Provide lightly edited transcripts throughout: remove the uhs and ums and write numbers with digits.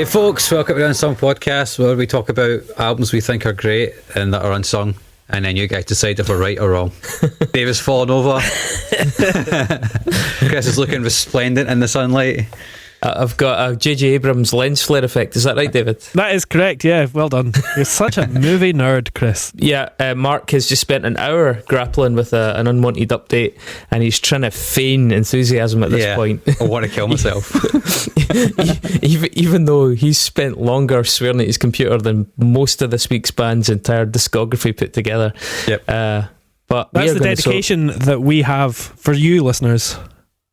Hey folks, welcome to the Unsung Podcast, where we talk about albums we think are great and that are unsung, and then you guys decide if we're right or wrong. David's fallen over. Chris is looking resplendent in the sunlight. I've got a J.J. Abrams lens flare effect. Is that right, David? That is correct, yeah. Well done. You're such a movie nerd, Chris. Yeah, Mark has just spent an hour grappling with an unwanted update, and he's trying to feign enthusiasm at this point. I want to kill myself. even though he's spent longer swearing at his computer than most of this week's band's entire discography put together. Yep. But that's the dedication that we have for you, listeners.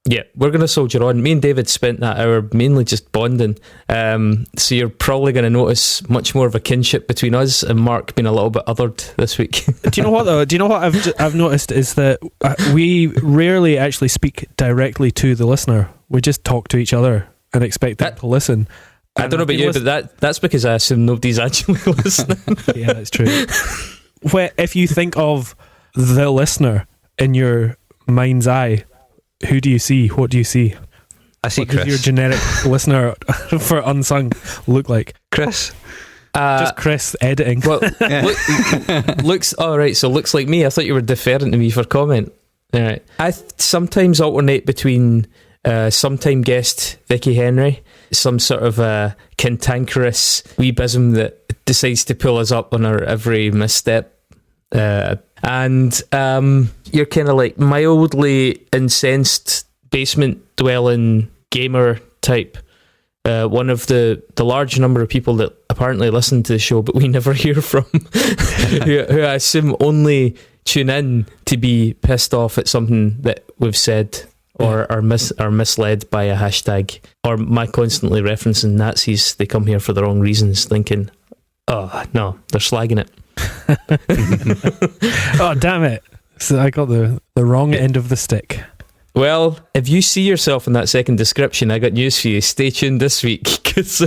Yeah, we're going to soldier on. Me and David spent that hour mainly just bonding. So you're probably going to notice much more of a kinship between us and Mark being a little bit othered this week. Do you know what, though? Do you know what I've noticed is that we rarely actually speak directly to the listener. We just talk to each other and expect them to listen. I don't know about you, but that's because I assume nobody's actually listening. Yeah, that's true. If you think of the listener in your mind's eye, who do you see? What do you see? I see what Chris. Does your generic listener for Unsung look like? Chris. Just Chris editing. Well, looks all right. So looks like me. I thought you were deferring to me for comment. All right. I sometimes alternate between sometime guest Vicky Henry, some sort of cantankerous weebism that decides to pull us up on our every misstep. And you're kind of like mildly incensed basement dwelling gamer type, one of the large number of people that apparently listen to the show but we never hear from, who I assume only tune in to be pissed off at something that we've said or are misled by a hashtag, or my constantly referencing Nazis. They come here for the wrong reasons, thinking, oh no, they're slagging it. Oh damn it, so I got the wrong end of the stick. Well, if you see yourself in that second description, I got news for you. Stay tuned this week, because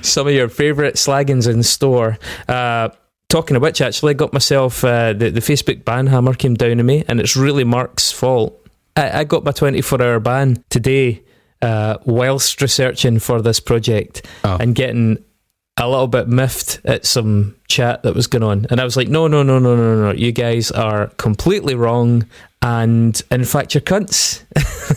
some of your favourite slaggins in store. Talking of which, actually, I got myself the Facebook ban hammer came down to me, and it's really Mark's fault. I got my 24-hour ban today whilst researching for this project and getting a little bit miffed at some chat that was going on, and I was like, no, you guys are completely wrong, and in fact you're cunts.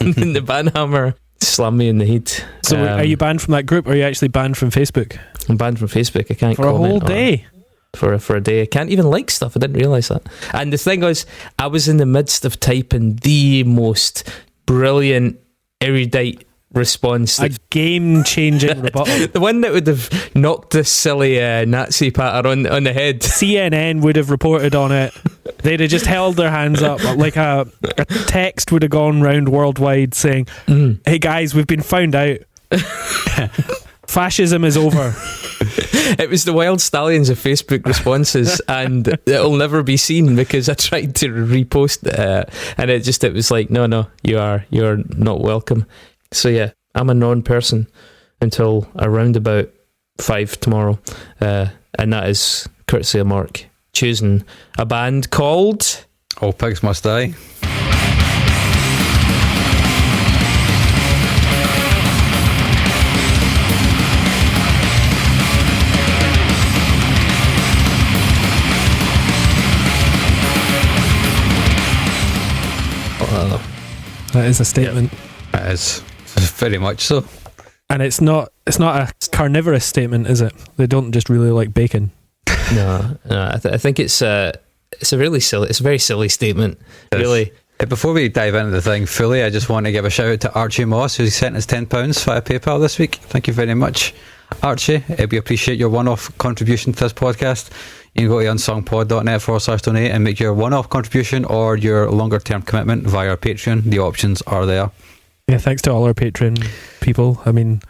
And the banhammer slammed me in the head. So are you banned from that group, or are you actually banned from Facebook? I'm banned from Facebook. I can't for a whole day. For a day. I can't even like stuff. I didn't realise that. And the thing was, I was in the midst of typing the most brilliant, erudite response, a game-changing rebuttal. The one that would have knocked this silly Nazi patter on the head. CNN would have reported on it. They'd have just held their hands up, like a text would have gone round worldwide saying, hey guys, we've been found out. Fascism is over. It was the wild stallions of Facebook responses, and it'll never be seen because I tried to repost it, and it was like, no, you're not welcome. So yeah, I'm a non-person until around about 5 tomorrow, and that is courtesy of Mark choosing a band called All Pigs Must Die. That is a statement. Yep. It is very much so. And it's not a carnivorous statement, is it? They don't just really like bacon. No, I think it's a very silly statement. Really. Before we dive into the thing fully, I just want to give a shout out to Archie Moss, who sent us £10 via PayPal this week. Thank you very much, Archie. We appreciate your one-off contribution to this podcast. You can go to unsungpod.net/donate and make your one-off contribution or your longer-term commitment via our Patreon. The options are there. Yeah, thanks to all our Patreon people. I mean,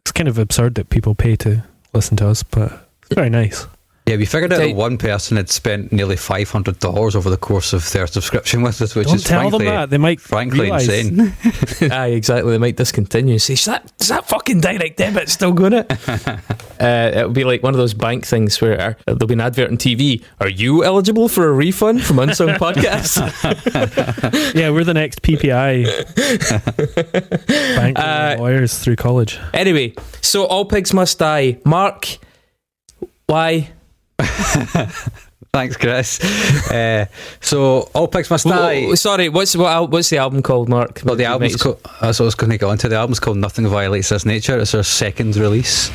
it's kind of absurd that people pay to listen to us, but it's very nice. Yeah, we figured out that one person had spent nearly $500 over the course of their subscription with us, which Don't is tell them that. They might frankly realise. insane. Aye, exactly. They might discontinue. Say, is that fucking direct debit still going it? It'll be like one of those bank things where there'll be an advert on TV. Are you eligible for a refund from Unsung Podcast? Yeah, we're the next PPI. Bank lawyers through college. Anyway, so All Pigs Must Die. Mark, why? Thanks, Chris. So All Pigs Must Die. Sorry, what's the album called, Mark? Well, the album's called, that's what I was going to go into. The album's called Nothing Violates This Nature. It's our second release.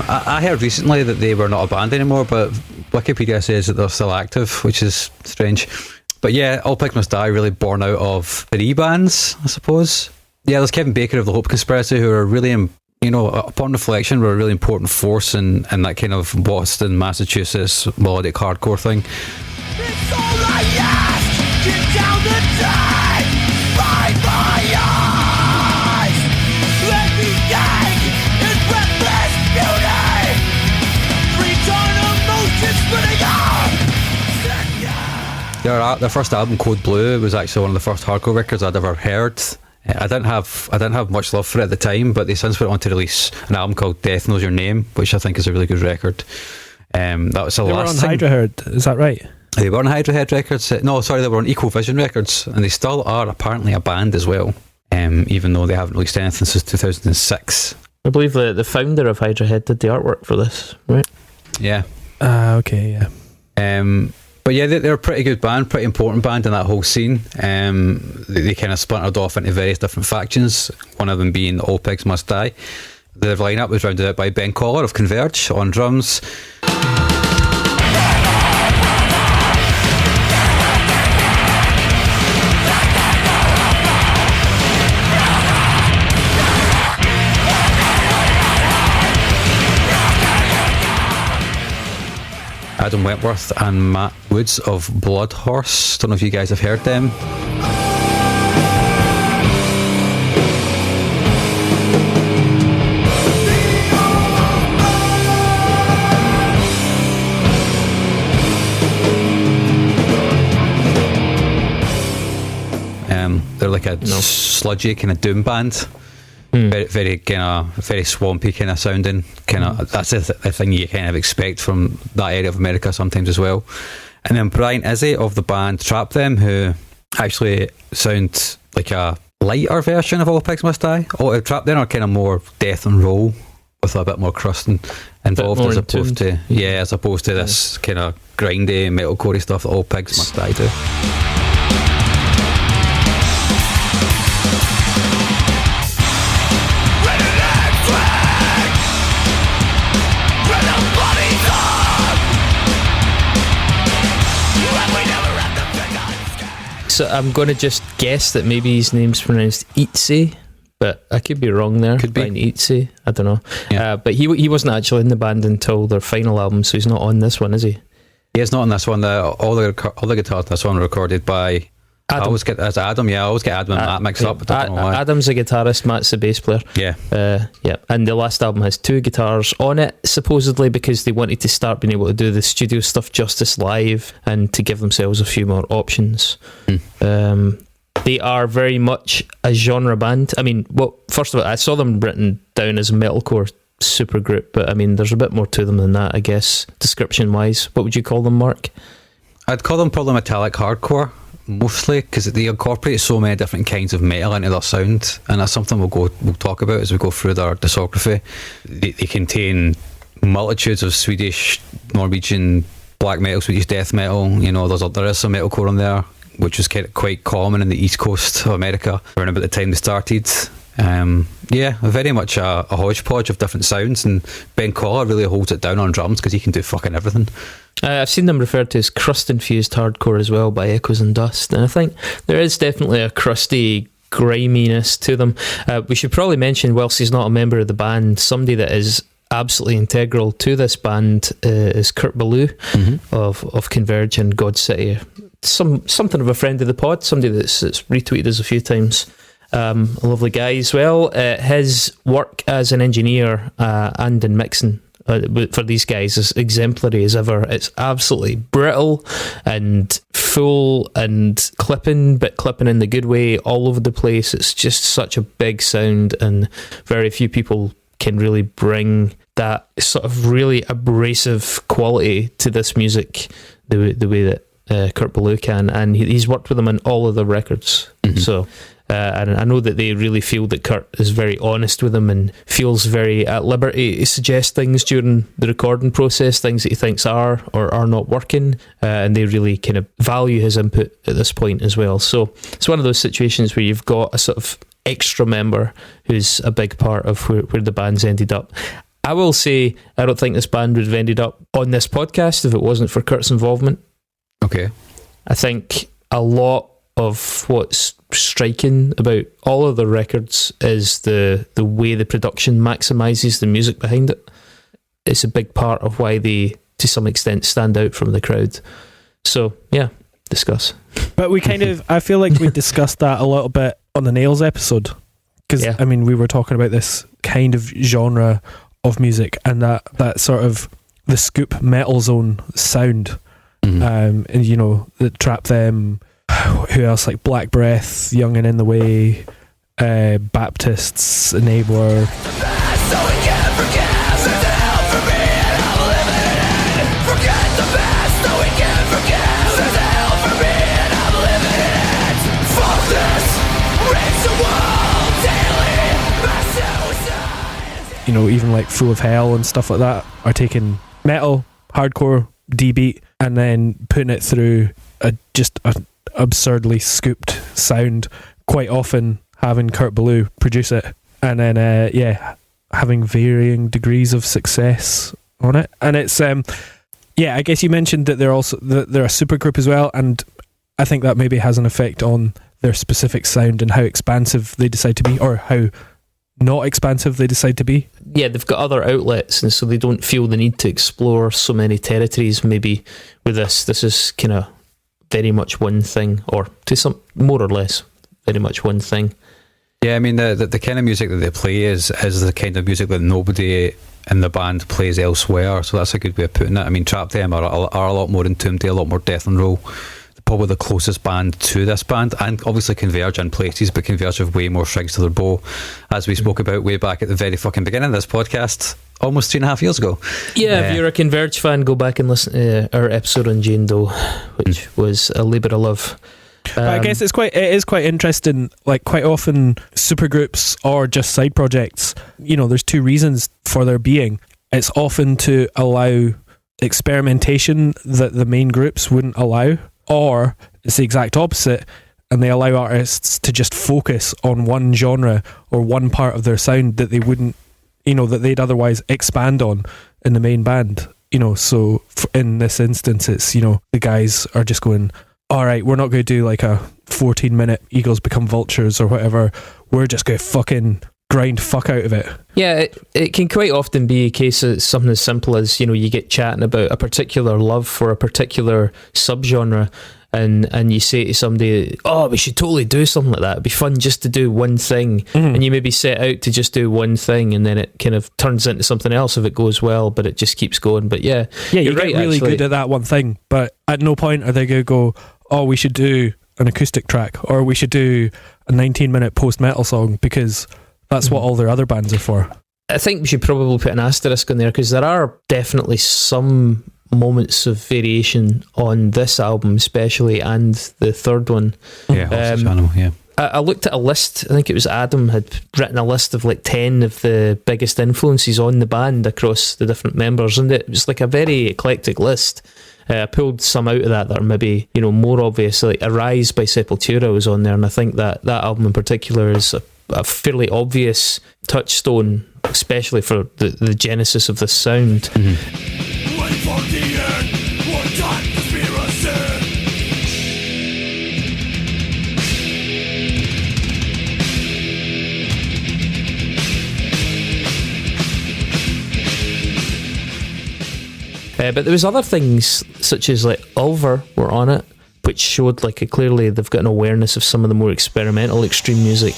I heard recently that they were not a band anymore, but Wikipedia says that they're still active, which is strange. But yeah, All Pigs Must Die really born out of 3 bands, I suppose. Yeah, there's Kevin Baker of the Hope Conspiracy, who are really, upon reflection, were a really important force in that kind of Boston, Massachusetts melodic hardcore thing. It's all I ask. Get down the tide. By my eyes. Let me gang in breathless beauty. Return emotions spinning out. Their first album, Code Blue, was actually one of the first hardcore records I'd ever heard. I didn't have much love for it at the time, but they since went on to release an album called Death Knows Your Name, which I think is a really good record. That was the last thing. They were on Hydra Head, is that right? They were on Hydra Head Records. No, sorry, they were on Ecovision Records, and they still are apparently a band as well, even though they haven't released anything since 2006. I believe the founder of Hydra Head did the artwork for this, right? Yeah. Okay, yeah. But yeah, they're a pretty good band, pretty important band in that whole scene. They kind of splintered off into various different factions, one of them being All Pigs Must Die. Their lineup was rounded out by Ben Koller of Converge on drums. Adam Wentworth and Matt Woods of Bloodhorse. Don't know if you guys have heard them. They're like a sludgy kind of doom band. Very swampy kind of sounding. That's the thing you kind of expect from that area of America sometimes as well. And then Brian Izzi of the band Trap Them, who actually sound like a lighter version of All Pigs Must Die. Trap Them are kind of more death and roll with a bit more crust involved as opposed to this kind of grindy metalcore stuff that All Pigs Must Die do. So I'm going to just guess that maybe his name's pronounced Izzi, but I could be wrong there. Could be. Brian Izzi, I don't know. Yeah. But he wasn't actually in the band until their final album, so he's not on this one, is he? Yeah, it's not on this one. All the guitars on this one were recorded by Adam. I always get Adam and Matt mixed up. I don't know why. Adam's a guitarist, Matt's the bass player. Yeah. Yeah. And the last album has 2 guitars on it, supposedly because they wanted to start being able to do the studio stuff justice live and to give themselves a few more options. They are very much a genre band. I mean, well, first of all, I saw them written down as a metalcore supergroup, but I mean, there's a bit more to them than that, I guess, description-wise. What would you call them, Mark? I'd call them probably metallic hardcore, mostly, because they incorporate so many different kinds of metal into their sound, and that's something we'll talk about as we go through their discography. They contain multitudes of Swedish, Norwegian black metal, Swedish death metal. There is some metalcore on there, which was quite common in the east coast of America around about the time they started. Very much a hodgepodge of different sounds, and Ben Koller really holds it down on drums because he can do fucking everything. I've seen them referred to as crust-infused hardcore as well by Echoes and Dust, and I think there is definitely a crusty griminess to them. We should probably mention, whilst he's not a member of the band, somebody that is absolutely integral to this band is Kurt Ballou of Converge and God City. Something of a friend of the pod, somebody that's retweeted us a few times. A lovely guy as well. His work as an engineer and in mixing for these guys is exemplary as ever. It's absolutely brittle and full and clipping, but clipping in the good way, all over the place. It's just such a big sound, and very few people can really bring that sort of really abrasive quality to this music the way that Kurt Ballou can, and he's worked with them on all of the records. So and I know that they really feel that Kurt is very honest with them and feels very at liberty to suggest things during the recording process, things that he thinks are or are not working, and they really kind of value his input at this point as well. So it's one of those situations where you've got a sort of extra member who's a big part of where the band's ended up. I will say I don't think this band would have ended up on this podcast if it wasn't for Kurt's involvement. Okay. I think a lot of what's striking about all of the records is the way the production maximises the music behind it. It's a big part of why they, to some extent, stand out from the crowd. So, yeah, discuss. But we kind of, I feel like we discussed that a little bit on the Nails episode. Because, I mean, we were talking about this kind of genre of music and that sort of the scoop metal zone sound. And, you know, the Trap Them, who else, like Black Breath, Young and in the Way, Baptists, Enabler. You know, even like Full of Hell and stuff like that are taking metal, hardcore, D-beat, and then putting it through just an absurdly scooped sound, quite often having Kurt Ballou produce it, and then having varying degrees of success on it. And it's I guess you mentioned that they're a supergroup as well, and I think that maybe has an effect on their specific sound and how expansive they decide to be, or how not expansive they decide to be. Yeah, they've got other outlets, and so they don't feel the need to explore so many territories. Maybe with this is kind of very much one thing, or to some more or less very much one thing. Yeah, I mean the kind of music that they play is the kind of music that nobody in the band plays elsewhere. So that's a good way of putting it. I mean, Trap Them are a lot more entombed, a lot more death and roll. Probably the closest band to this band, and obviously Converge in places, but Converge have way more strings to their bow, as we spoke about way back at the very fucking beginning of this podcast almost 2.5 years ago. Yeah, if you're a Converge fan, go back and listen to our episode on Jane Doe, which was a labour of love. But I guess it is quite interesting. Like, quite often supergroups or just side projects, you know, there's two reasons for their being. It's often to allow experimentation that the main groups wouldn't allow, or it's the exact opposite, and they allow artists to just focus on one genre or one part of their sound that they wouldn't, you know, that they'd otherwise expand on in the main band. You know, so in this instance, it's, you know, the guys are just going, all right, we're not going to do like a 14-minute Eagles Become Vultures or whatever. We're just going to fucking grind fuck out of it. Yeah, it can quite often be a case of something as simple as, you know, you get chatting about a particular love for a particular subgenre, and you say to somebody, oh, we should totally do something like that. It'd be fun just to do one thing. And you maybe set out to just do one thing, and then it kind of turns into something else if it goes well, but it just keeps going. But yeah, you get really good at that one thing, but at no point are they going to go, oh, we should do an acoustic track, or we should do a 19-minute post-metal song, because that's what all their other bands are for. I think we should probably put an asterisk on there, because there are definitely some moments of variation on this album especially, and the third one. I looked at a list. I think it was Adam had written a list of like 10 of the biggest influences on the band across the different members, and it was like a very eclectic list. I pulled some out of that are maybe, you know, more obvious. Like Arise by Sepultura was on there, and I think that album in particular is a fairly obvious touchstone, especially for the genesis of this sound. But there was other things such as like Ulver were on it, which showed like clearly they've got an awareness of some of the more experimental extreme music.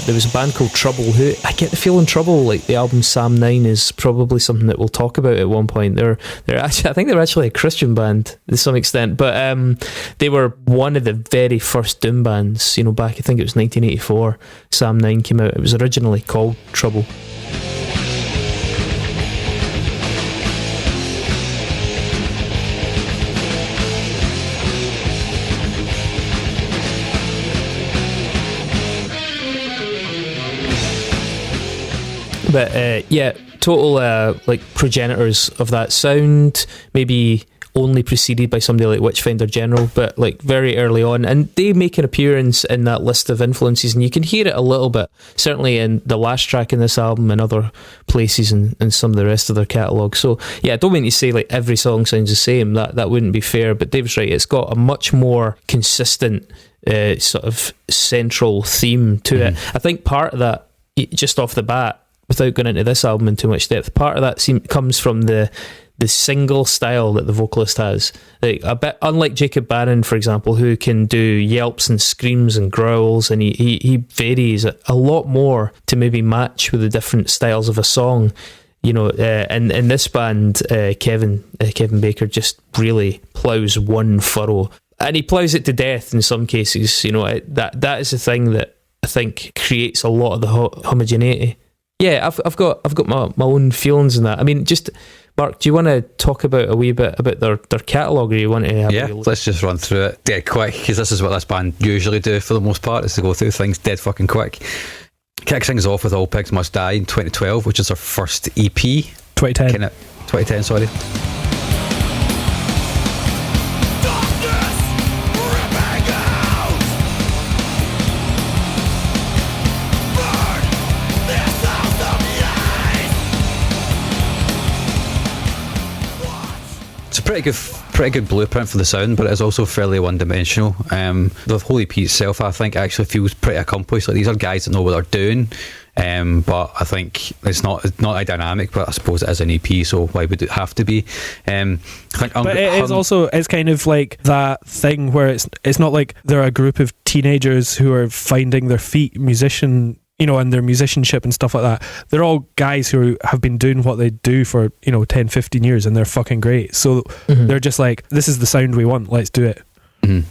There was a band called Trouble, who I get the feeling Trouble, like the album Sam 9, is probably something that we'll talk about at one point. They're actually, I think they're actually a Christian band to some extent, but they were one of the very first doom bands, you know, back, I think it was 1984, Sam 9 came out. It was originally called Trouble. But yeah, total like progenitors of that sound, maybe only preceded by somebody like Witchfinder General, but like very early on, and they make an appearance in that list of influences, and you can hear it a little bit, certainly in the last track in this album and other places and some of the rest of their catalogue. So yeah, I don't mean to say like every song sounds the same, that wouldn't be fair, but Dave's right, it's got a much more consistent sort of central theme to it. I think part of that, just off the bat, without going into this album in too much depth, part of that comes from the single style that the vocalist has. Like a bit unlike Jacob Bannon, for example, who can do yelps and screams and growls, and he varies a lot more to maybe match with the different styles of a song. You know, and in this band, Kevin Baker just really ploughs one furrow, and he ploughs it to death in some cases. You know, that is the thing that I think creates a lot of the homogeneity. Yeah, I've got my own feelings in that. I mean, just Mark, do you want to talk about a wee bit about their catalogue, or you want to have a look? Let's just run through it dead quick, because this is what this band usually do for the most part, is to go through things dead fucking quick. Kick things off with All Pigs Must Die in 2012, which is their first EP. 2010, sorry. Pretty good blueprint for the sound, but it's also fairly one-dimensional. The whole EP itself, I think, actually feels pretty accomplished. Like, these are guys that know what they're doing, but I think it's not a dynamic, but I suppose it is an EP, so why would it have to be? I think but it's kind of like that thing where it's not like they're a group of teenagers who are finding their feet, you know, and their musicianship and stuff like that. They're all guys who have been doing what they do for, 10, 15 years, and they're fucking great. So they're just like, this is the sound we want, let's do it.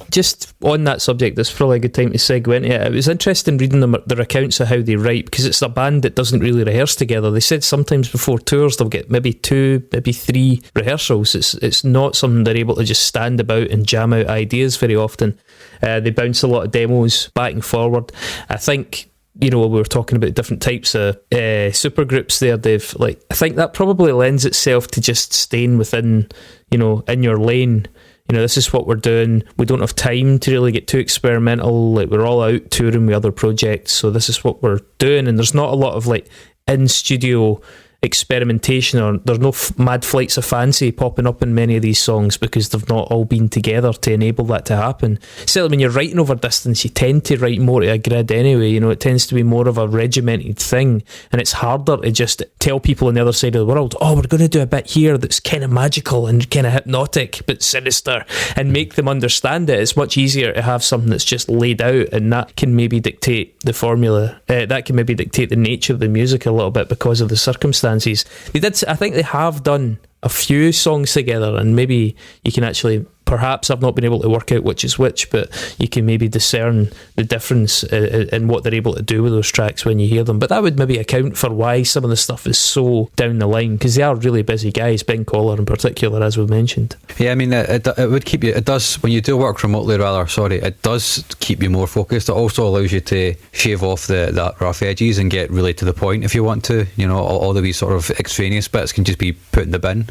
Just on that subject, this is probably a good time to segue into it. It was interesting reading their accounts of how they write, because it's a band that doesn't really rehearse together. They said sometimes before tours they'll get maybe 2, maybe 3 rehearsals. It's not something they're able to just stand about and jam out ideas very often. They bounce a lot of demos back and forward. I think, we were talking about different types of supergroups there, Dave. Like, I think that probably lends itself to just staying within, in your lane. This is what we're doing. We don't have time to really get too experimental. Like, we're all out touring with other projects, so this is what we're doing. And there's not a lot of like in studio experimentation, or there's no mad flights of fancy popping up in many of these songs, because they've not all been together to enable that to happen. Certainly when you're writing over distance, you tend to write more to a grid anyway. It tends to be more of a regimented thing, and it's harder to just tell people on the other side of the world, oh, we're going to do a bit here that's kind of magical and kind of hypnotic but sinister, and make them understand it. It's much easier to have something that's just laid out, and that can maybe dictate the formula, that can maybe dictate the nature of the music a little bit because of the circumstances. I think they have done a few songs together, and maybe you can actually, perhaps I've not been able to work out which is which, but you can maybe discern the difference in what they're able to do with those tracks when you hear them. But that would maybe account for why some of the stuff is so down the line, because they are really busy guys, Ben Koller in particular, as we've mentioned. Yeah, I mean, it would keep you, it does, when you do work remotely, it does keep you more focused. It also allows you to shave off the rough edges and get really to the point if you want to. All the wee sort of extraneous bits can just be put in the bin.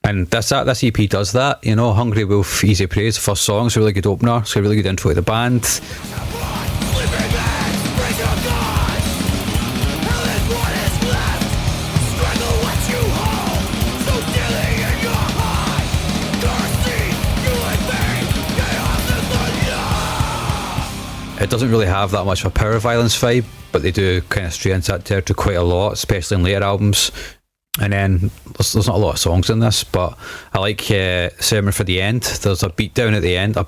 And this EP does that. Hungry Wolf, Easy Praise, the first song, it's a really good opener, it's a really good intro to the band. doesn't really have that much of a power violence vibe, but they do kind of stray into that territory quite a lot, especially in later albums. And then there's not a lot of songs in this, but I like Sermon for the End. There's a beat down at the end, a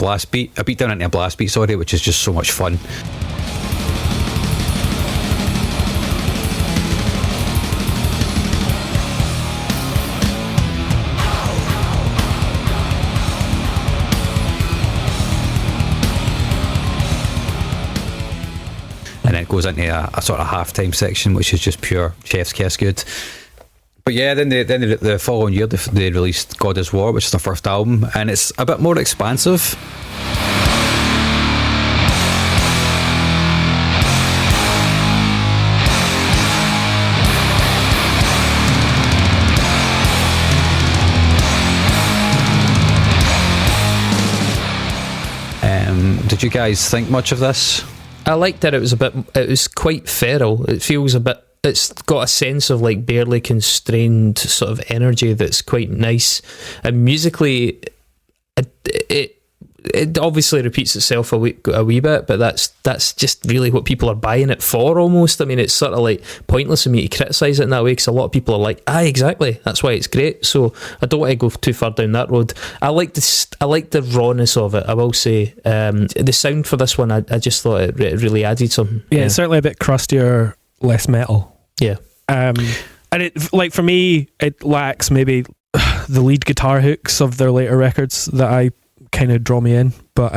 beat down into a blast beat, sorry, which is just so much fun. And then it goes into a sort of halftime section, which is just pure chef's kiss good. But yeah, then the following year they released God Is War, which is their first album, and it's a bit more expansive. Did you guys think much of this? I liked that it was quite feral. It feels a bit, it's got a sense of like barely constrained sort of energy that's quite nice. And musically, it obviously repeats itself a wee bit, but that's just really what people are buying it for almost. I mean, it's sort of like pointless of me to criticise it in that way, because a lot of people are like, exactly, that's why it's great. So I don't want to go too far down that road. I like the rawness of it, I will say. The sound for this one, I just thought it really added something. Yeah, it's certainly a bit crustier, less metal. Yeah. And it, like, for me, it lacks maybe the lead guitar hooks of their later records that I kind of draw me in, but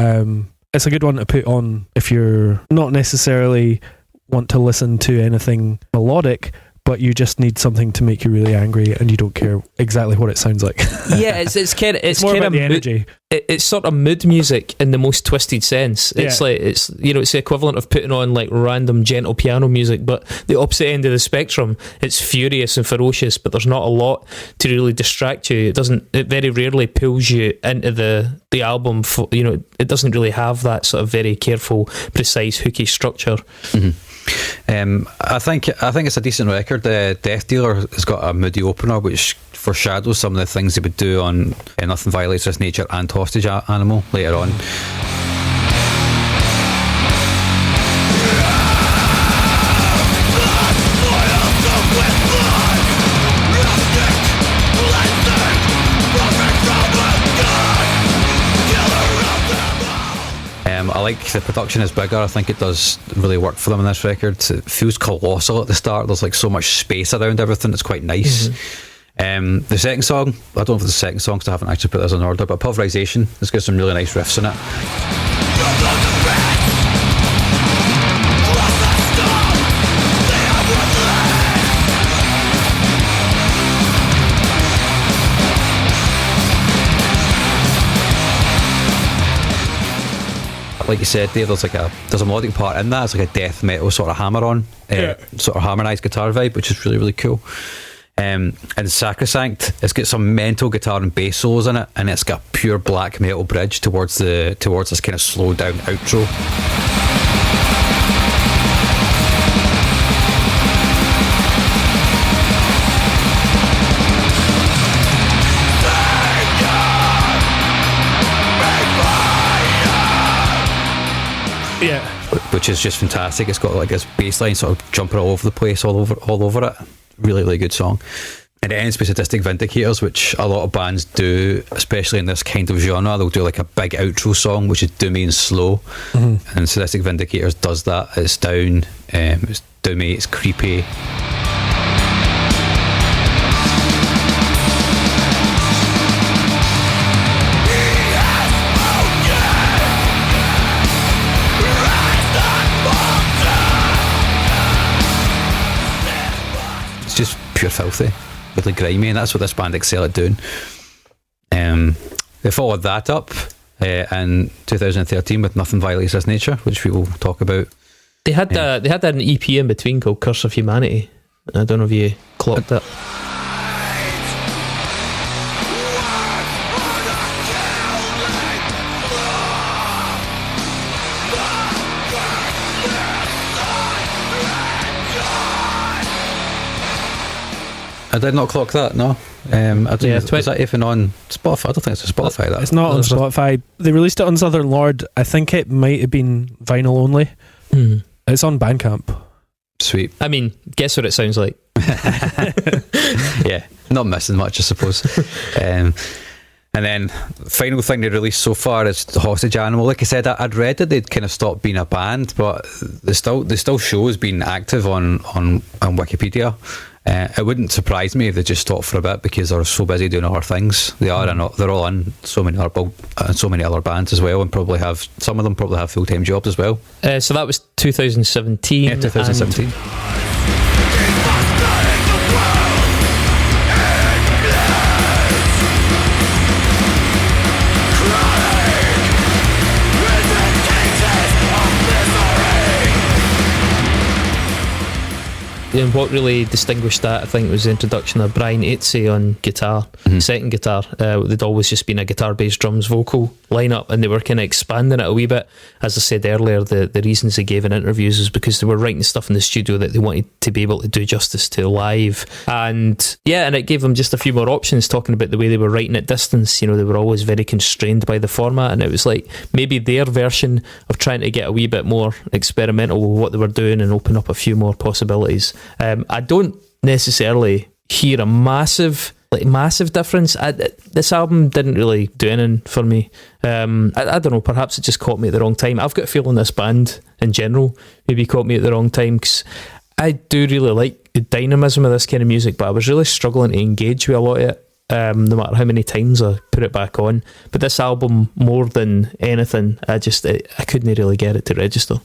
it's a good one to put on if you're not necessarily want to listen to anything melodic, but you just need something to make you really angry and you don't care exactly what it sounds like. Yeah, it's more kind about of the energy. It's sort of mood music in the most twisted sense. It's like it's the equivalent of putting on like random gentle piano music, but the opposite end of the spectrum. It's furious and ferocious, but there's not a lot to really distract you. It very rarely pulls you into the album. It doesn't really have that sort of very careful, precise, hooky structure. Mm-hmm. I think it's a decent record. Death Dealer has got a moody opener which foreshadows some of the things they would do on Nothing Violates This Nature and Hostage Animal later on. I like the production is bigger. I think it does really work for them on this record. It feels colossal at the start. There's like so much space around everything. It's quite nice. Mm-hmm. The second song, I don't know if it's the second song because I haven't actually put this in order, but Pulverization, it's got some really nice riffs in it. Like you said, Dave, there's a melodic part in that. It's like a death metal sort of hammer-on, sort of harmonised guitar vibe, which is really, really cool. And Sacrosanct, it's got some mental guitar and bass solos in it, and it's got a pure black metal bridge towards this kind of slowed down outro. Yeah, which is just fantastic. It's got like this bass line sort of jumping all over the place, all over it. Really, really good song. And it ends with Sadistic Vindicators, which a lot of bands do, especially in this kind of genre. They'll do like a big outro song, which is doomy and slow. Mm-hmm. And Sadistic Vindicators does that. It's down, it's doomy, it's creepy. Just pure filthy, really grimy, and that's what this band excel at doing. They followed that up in 2013 with Nothing Violates This Nature, which we will talk about. They had an EP in between called Curse of Humanity. I don't know if you clocked it. I did not clock that. No, I don't. Is that even on Spotify? I don't think it's on Spotify. That it's not on Spotify. They released it on Southern Lord. I think it might have been vinyl only. It's on Bandcamp. Sweet. I mean, guess what it sounds like. Yeah, not missing much, I suppose. And then final thing they released so far is the Hostage Animal. Like I said, I'd read that they'd kind of stopped being a band, but they still show as being active on Wikipedia. It wouldn't surprise me if they just stopped for a bit because they're so busy doing other things. They're all in so many other bands as well, and some of them probably have full-time jobs as well. So that was 2017. Yeah, 2017. And what really distinguished that, I think, was the introduction of Brian Izzi on guitar, second guitar. They'd always just been a guitar, bass, drums, vocal lineup, and they were kind of expanding it a wee bit. As I said earlier, the reasons they gave in interviews was because they were writing stuff in the studio that they wanted to be able to do justice to live. And it gave them just a few more options, talking about the way they were writing at distance. You know, they were always very constrained by the format, and it was like maybe their version of trying to get a wee bit more experimental with what they were doing and open up a few more possibilities. I don't necessarily hear a massive difference. This album didn't really do anything for me. I don't know, perhaps it just caught me at the wrong time. I've got a feeling this band in general maybe caught me at the wrong time, because I do really like the dynamism of this kind of music, but I was really struggling to engage with a lot of it, no matter how many times I put it back on. But this album, more than anything, I couldn't really get it to register.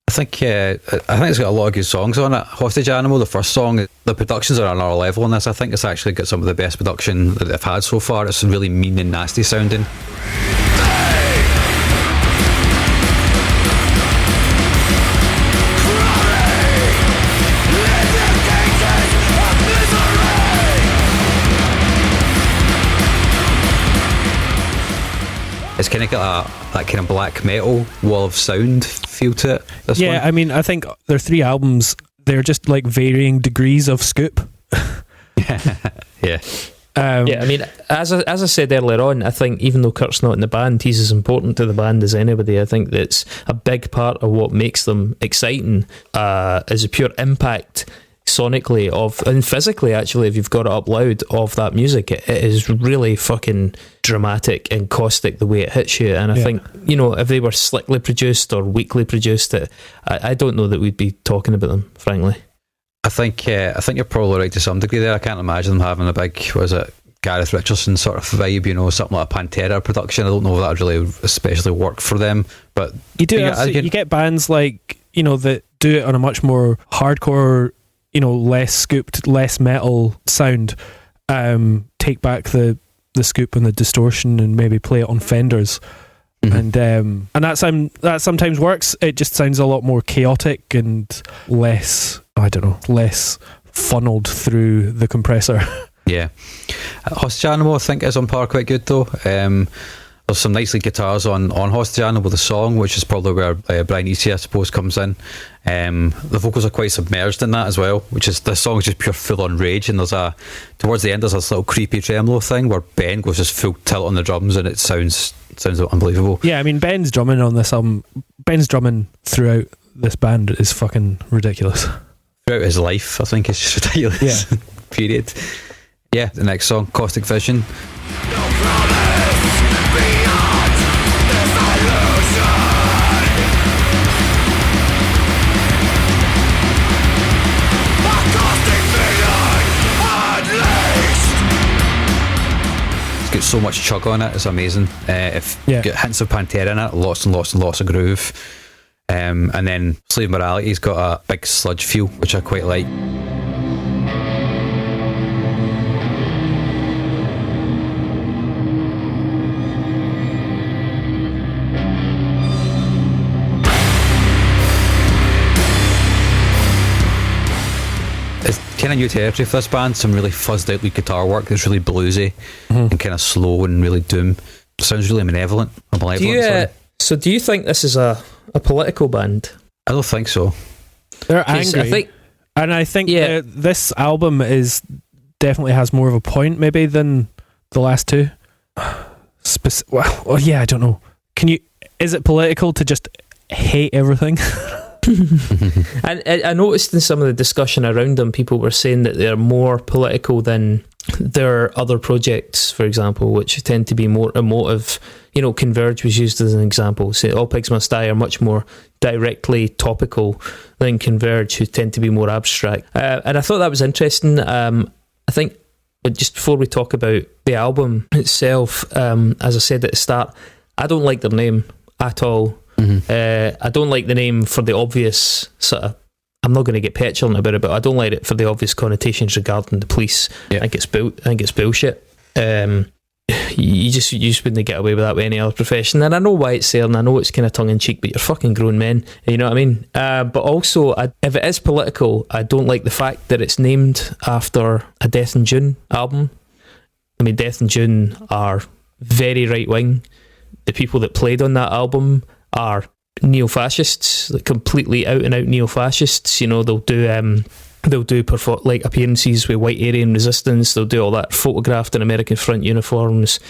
I think it's got a lot of good songs on it. Hostage Animal, the first song, the productions are on another level on this. I think it's actually got some of the best production that they've had so far. It's really mean and nasty sounding. It's kind of got that kind of black metal wall of sound feel to it. This one. I mean, I think their 3 albums, they're just like varying degrees of scoop. Yeah. I mean, as I said earlier on, I think even though Kurt's not in the band, he's as important to the band as anybody. I think that's a big part of what makes them exciting, is a pure impact sonically and physically, actually, if you've got it up loud, of that music. It is really fucking dramatic and caustic the way it hits you. And I think, you know, if they were slickly produced or weakly produced, I don't know that we'd be talking about them, frankly. I think you're probably right to some degree there. I can't imagine them having a big, Gareth Richardson sort of vibe, you know, something like a Pantera production. I don't know if that would really especially work for them, but you get bands like, you know, that do it on a much more hardcore, you know, less scooped, less metal sound, take back the scoop and the distortion and maybe play it on Fenders. And that sometimes works. It just sounds a lot more chaotic and less funneled through the compressor. Yeah. Hostage Animal, I think, is on par quite good though. There's some nice lead guitars on Hostage Animal with the song, which is probably where Brian Izzi, I suppose, comes in. The vocals are quite submerged in that as well, which is, the song's just pure full on rage, and towards the end there's this little creepy tremolo thing where Ben goes just full tilt on the drums, and it sounds unbelievable. Yeah, I mean, Ben's drumming on this album, Ben's drumming throughout this band is fucking ridiculous. Throughout his life, I think it's just ridiculous. Yeah. Period. Yeah, the next song, Caustic Vision. Got so much chug on it, it's amazing. Got hints of Pantera in it, lots and lots and lots of groove, and then Slave Morality's got a big sludge feel, which I quite like. It's kind of new territory for this band. Some really fuzzed out lead guitar work that's really bluesy and kind of slow and really doom. Sounds really malevolent. So do you think this is a political band? I don't think so. They're angry. I think this album is definitely has more of a point maybe than the last two. Well, yeah, I don't know. Is it political to just hate everything? And I noticed in some of the discussion around them, people were saying that they're more political than their other projects, for example, which tend to be more emotive. You know, Converge was used as an example. Say All Pigs Must Die are much more directly topical than Converge, who tend to be more abstract. And I thought that was interesting. I think, but just before we talk about the album itself, as I said at the start, I don't like their name at all. I don't like the name for the obvious sort of, I'm not going to get petulant about it, but I don't like it for the obvious connotations regarding the police. Yeah. I think it's bullshit. You just wouldn't get away with that with any other profession. And I know why it's there, and I know it's kind of tongue-in-cheek, but you're fucking grown men, you know what I mean? But also, if it is political, I don't like the fact that it's named after a Death in June album. I mean, Death in June are very right-wing. The people that played on that album are neo-fascists, like completely out-and-out neo-fascists. You know, they'll do appearances with White Aryan Resistance. They'll do all that photographed in American front uniforms.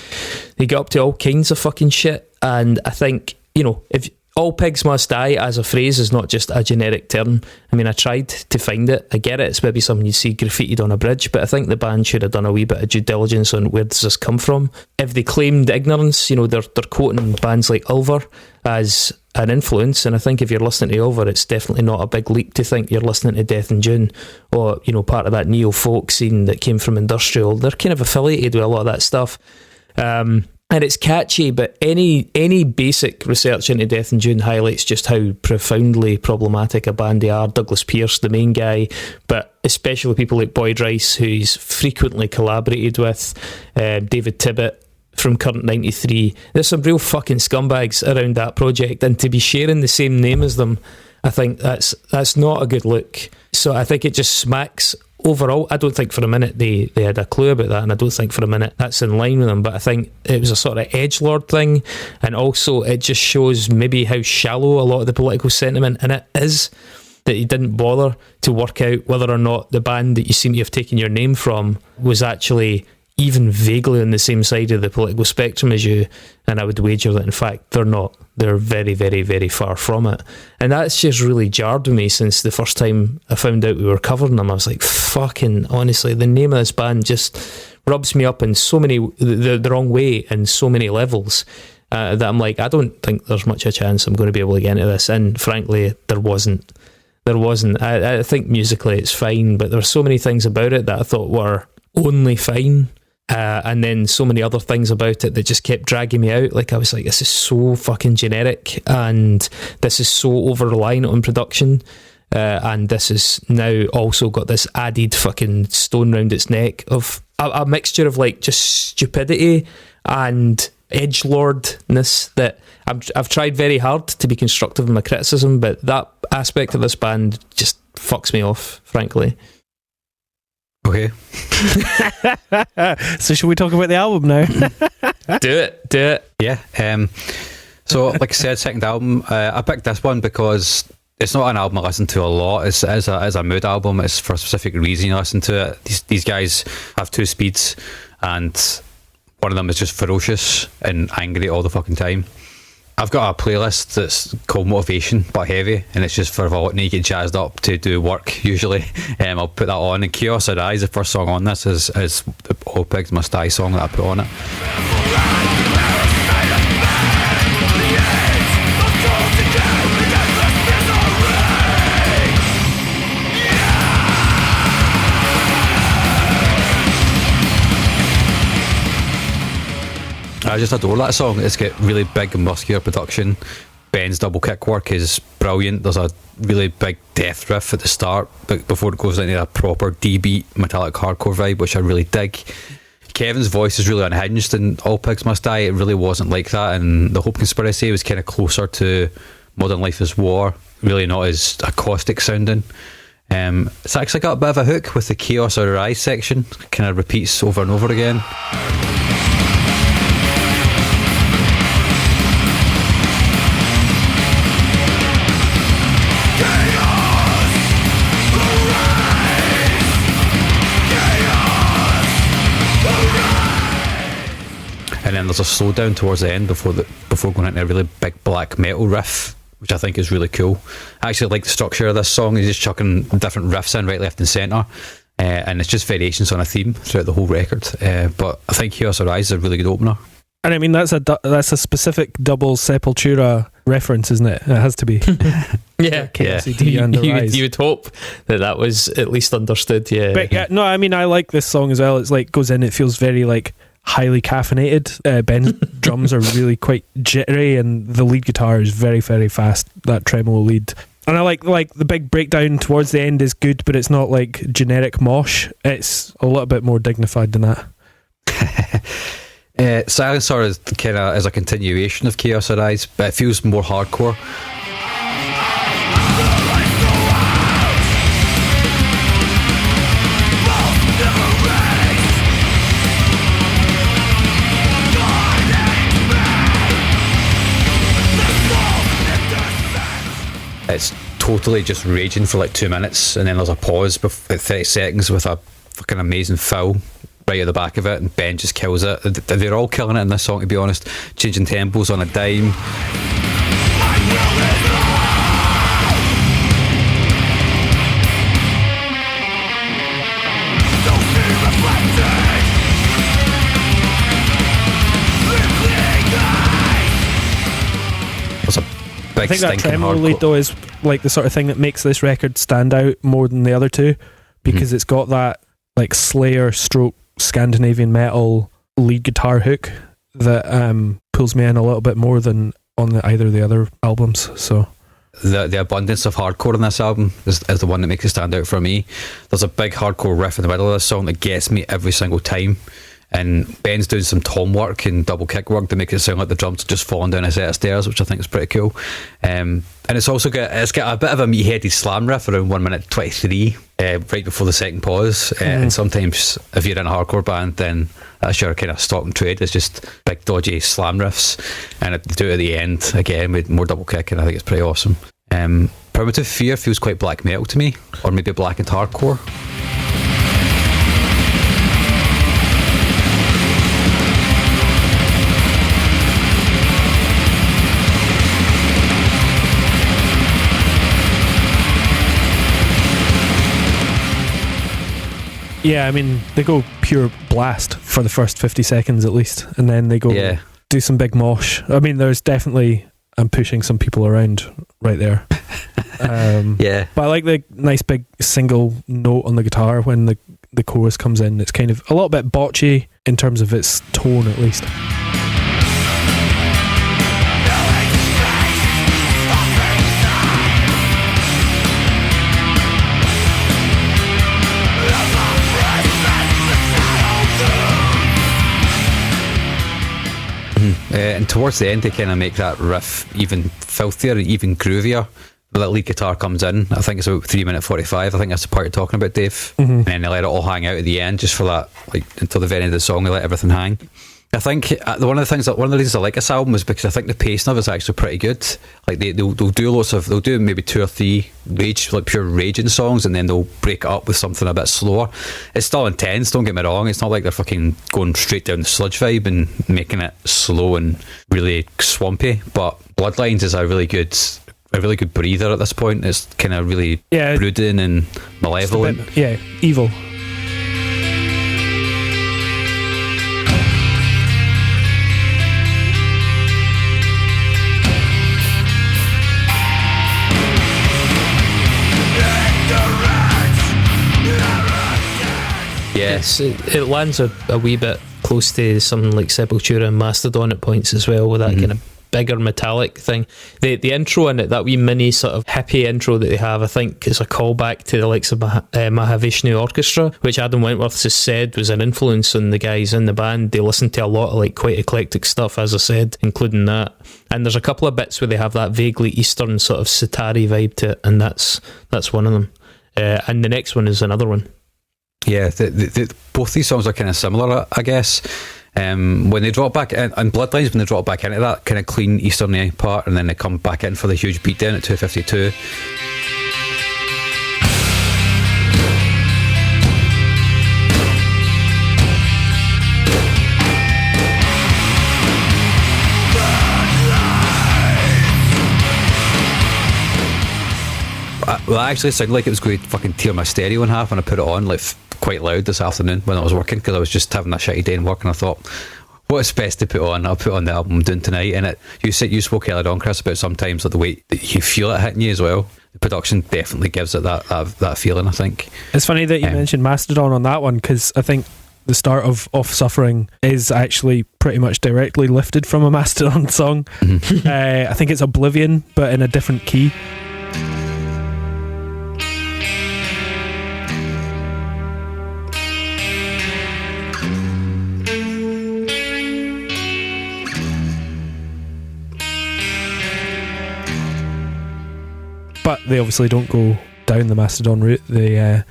They get up to all kinds of fucking shit. And I think, you know, if All Pigs Must Die as a phrase is not just a generic term. I mean, I tried to find it. I get it. It's maybe something you see graffitied on a bridge, but I think the band should have done a wee bit of due diligence on where does this come from. If they claimed ignorance, you know, they're quoting bands like Ulver as an influence, and I think if you're listening to Ulver, it's definitely not a big leap to think you're listening to Death in June, or, you know, part of that neo-folk scene that came from industrial. They're kind of affiliated with a lot of that stuff. And it's catchy, but any basic research into Death in June highlights just how profoundly problematic a band they are. Douglas Pearce, the main guy, but especially people like Boyd Rice, who he's frequently collaborated with, David Tibbett from Current 93. There's some real fucking scumbags around that project, and to be sharing the same name as them, I think that's not a good look. So I think it just smacks. Overall, I don't think for a minute they had a clue about that, and I don't think for a minute that's in line with them, but I think it was a sort of edgelord thing, and also it just shows maybe how shallow a lot of the political sentiment in it is, that he didn't bother to work out whether or not the band that you seem to have taken your name from was actually even vaguely on the same side of the political spectrum as you, and I would wager that in fact they're not. They're very, very, very far from it. And that's just really jarred with me since the first time I found out we were covering them. I was like, fucking honestly, the name of this band just rubs me up in so many, the wrong way in so many levels, that I'm like, I don't think there's much a chance I'm going to be able to get into this. And frankly, there wasn't. I think musically it's fine, but there were so many things about it that I thought were only fine. And then so many other things about it that just kept dragging me out. Like, I was like, this is so fucking generic, and this is so over-reliant on production, and this is now also got this added fucking stone round its neck of a mixture of like just stupidity and edgelordness that I've tried very hard to be constructive in my criticism, but that aspect of this band just fucks me off, frankly. Okay. So should we talk about the album now? Do it. Yeah. So, like I said, second album, I picked this one because it's not an album I listen to a lot. It's a mood album. It's for a specific reason you listen to it. These guys have two speeds, and one of them is just ferocious and angry all the fucking time. I've got a playlist that's called Motivation but Heavy, and it's just for when you get jazzed up to do work usually. I'll put that on, and Chaos Arise, the first song on this, is the All Pigs Must Die song that I put on it. I just adore that song. It's got really big muscular production. Ben's double kick work is brilliant. There's a really big death riff at the start, but before it goes into a proper D-beat metallic hardcore vibe, which I really dig. Kevin's voice is really unhinged in All Pigs Must Die. It really wasn't like that, and The Hope Conspiracy was kind of closer to Modern Life is War, really not as acoustic sounding. It's actually got a bit of a hook with the Chaos or Rise section. Kind of repeats over and over again. then there's a slowdown towards the end before going into a really big black metal riff, which I think is really cool. I actually like the structure of this song. He's just chucking different riffs in right, left and centre, and it's just variations on a theme throughout the whole record. But I think Chaos Arise is a really good opener. And I mean, that's a specific double Sepultura reference, isn't it? It has to be. Yeah. KCD and Arise. You would hope that was at least understood, yeah. But yeah, no, I mean, I like this song as well. It's like, goes in, it feels very like highly caffeinated. Ben's drums are really quite jittery, and the lead guitar is very, very fast, that tremolo lead. And I like the big breakdown towards the end is good, but it's not like generic mosh. It's a little bit more dignified than that. Silencer is kind of as a continuation of Chaos Arise, but it feels more hardcore. It's totally just raging for like 2 minutes, and then there's a pause, 30 seconds with a fucking amazing fill right at the back of it, and Ben just kills it. They're all killing it in this song, to be honest, changing tempos on a dime. There's a big, I think that tremolo lead though is like the sort of thing that makes this record stand out more than the other two, because it's got that like Slayer stroke Scandinavian metal lead guitar hook that pulls me in a little bit more than on either of the other albums. So the abundance of hardcore in this album is the one that makes it stand out for me. There's a big hardcore riff in the middle of this song that gets me every single time, and Ben's doing some tom work and double kick work to make it sound like the drums are just falling down a set of stairs, which I think is pretty cool. And it's also got a bit of a meaty-headed slam riff around 1 minute 23, right before the second pause. And sometimes if you're in a hardcore band, then that's your kind of stock and trade. It's just big dodgy slam riffs, and they do it at the end again with more double kick, and I think it's pretty awesome. Primitive Fear feels quite black metal to me, or maybe blackened hardcore. yeah, I mean, they go pure blast for the first 50 seconds at least, and then they go do some big mosh. I mean, there's definitely, I'm pushing some people around right there. But I like the nice big single note on the guitar when the chorus comes in. It's kind of a little bit botchy in terms of its tone, at least. And towards the end they kind of make that riff even filthier, even groovier. The lead guitar comes in, I think it's about 3 minutes 45. I think that's the part you're talking about, Dave. And then they let it all hang out at the end, just for that, like until the very end of the song they let everything hang. I think one of the reasons I like this album is because I think the pacing of it's actually pretty good. Like they'll do maybe 2 or 3 pure raging songs, and then they'll break it up with something a bit slower. It's still intense, don't get me wrong. It's not like they're fucking going straight down the sludge vibe and making it slow and really swampy. But Bloodlines is a really good breather at this point. It's kind of really brooding and malevolent. Evil. Yes, it lands a wee bit close to something like Sepultura and Mastodon at points as well, with that kind of bigger metallic thing. The intro in it, that wee mini sort of hippie intro that they have, I think is a callback to the likes of Mahavishnu Orchestra, which Adam Wentworth has said was an influence on the guys in the band. They listen to a lot of like quite eclectic stuff, as I said, including that. And there's a couple of bits where they have that vaguely Eastern sort of sitar vibe to it, and that's one of them. And the next one is another one. Yeah, both these songs are kind of similar, I guess. When they drop back in, and Bloodlines, when they drop back into that kind of clean Easterny part, and then they come back in for the huge beatdown at 2:52. Well, it actually sounded like it was going to fucking tear my stereo in half when I put it on, like quite loud this afternoon when I was working, because I was just having a shitty day in work, and I thought, what is best to put on? I'll put on the album I'm doing tonight. And you spoke earlier on, Chris, about sometimes like the way that you feel it hitting you as well. The production definitely gives it that feeling, I think. It's funny that you mentioned Mastodon on that one, because I think the start of Off Suffering is actually pretty much directly lifted from a Mastodon song. I think it's Oblivion, but in a different key. But they obviously don't go down the Mastodon route. They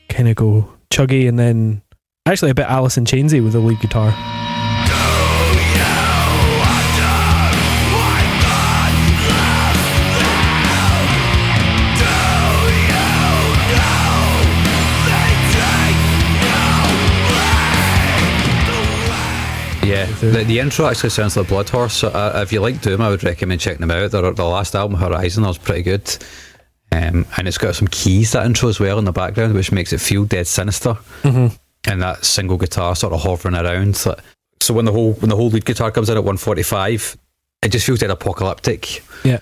kind of go chuggy and then actually a bit Alice in Chainsy with the lead guitar. Yeah, the intro actually sounds like Bloodhorse. So if you like Doom, I would recommend checking them out. The last album, Horizon, was pretty good. And it's got some keys, that intro as well, in the background, which makes it feel dead sinister. And that single guitar sort of hovering around. So when the whole lead guitar comes in at 145, it just feels dead apocalyptic. Yeah.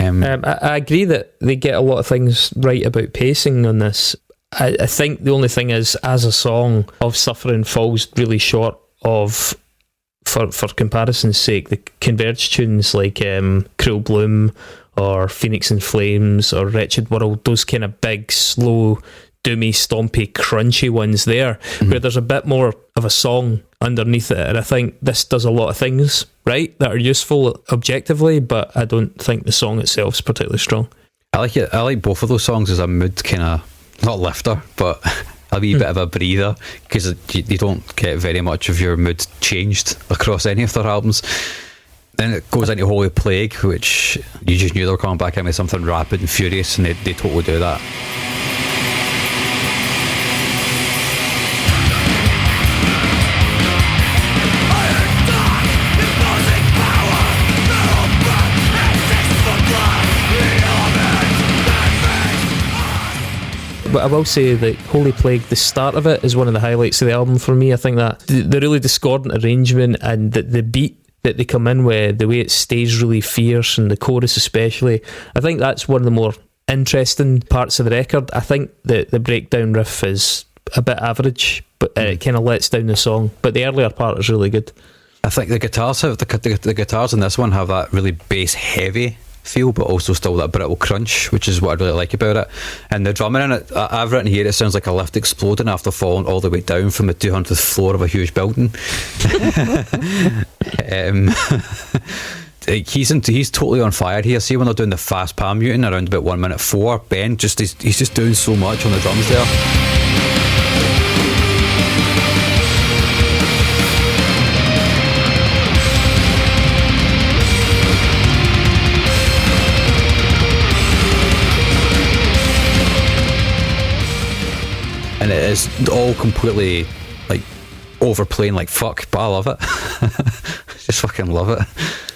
I agree that they get a lot of things right about pacing on this. I think the only thing is, as a song, Of Suffering falls really short of, for comparison's sake, the Converge tunes like Cruel Bloom or Phoenix in Flames or Wretched World, those kind of big, slow, doomy, stompy, crunchy ones there, where there's a bit more of a song underneath it. And I think this does a lot of things right that are useful objectively, but I don't think the song itself is particularly strong. I like it. I like both of those songs as a mood kind of, not lifter, but a wee bit of a breather, because you don't get very much of your mood changed across any of their albums. Then it goes into Holy Plague, which you just knew they were coming back in with something rapid and furious, and they totally do that. But I will say that Holy Plague, the start of it, is one of the highlights of the album for me. I think that the really discordant arrangement and the beat that they come in with, the way it stays really fierce, and the chorus especially, I think that's one of the more interesting parts of the record. I think that the breakdown riff is a bit average, but it kind of lets down the song. But the earlier part is really good. I think the guitars the guitars in this one have that really bass heavy feel, but also still that brittle crunch, which is what I really like about it. And the drumming in it, I've written here, it sounds like a lift exploding after falling all the way down from the 200th floor of a huge building. He's totally on fire here. See when they're doing the fast palm muting around about 1:04, Ben he's just doing so much on the drums there. And it is all completely like overplaying like fuck, but I love it. Just fucking love it.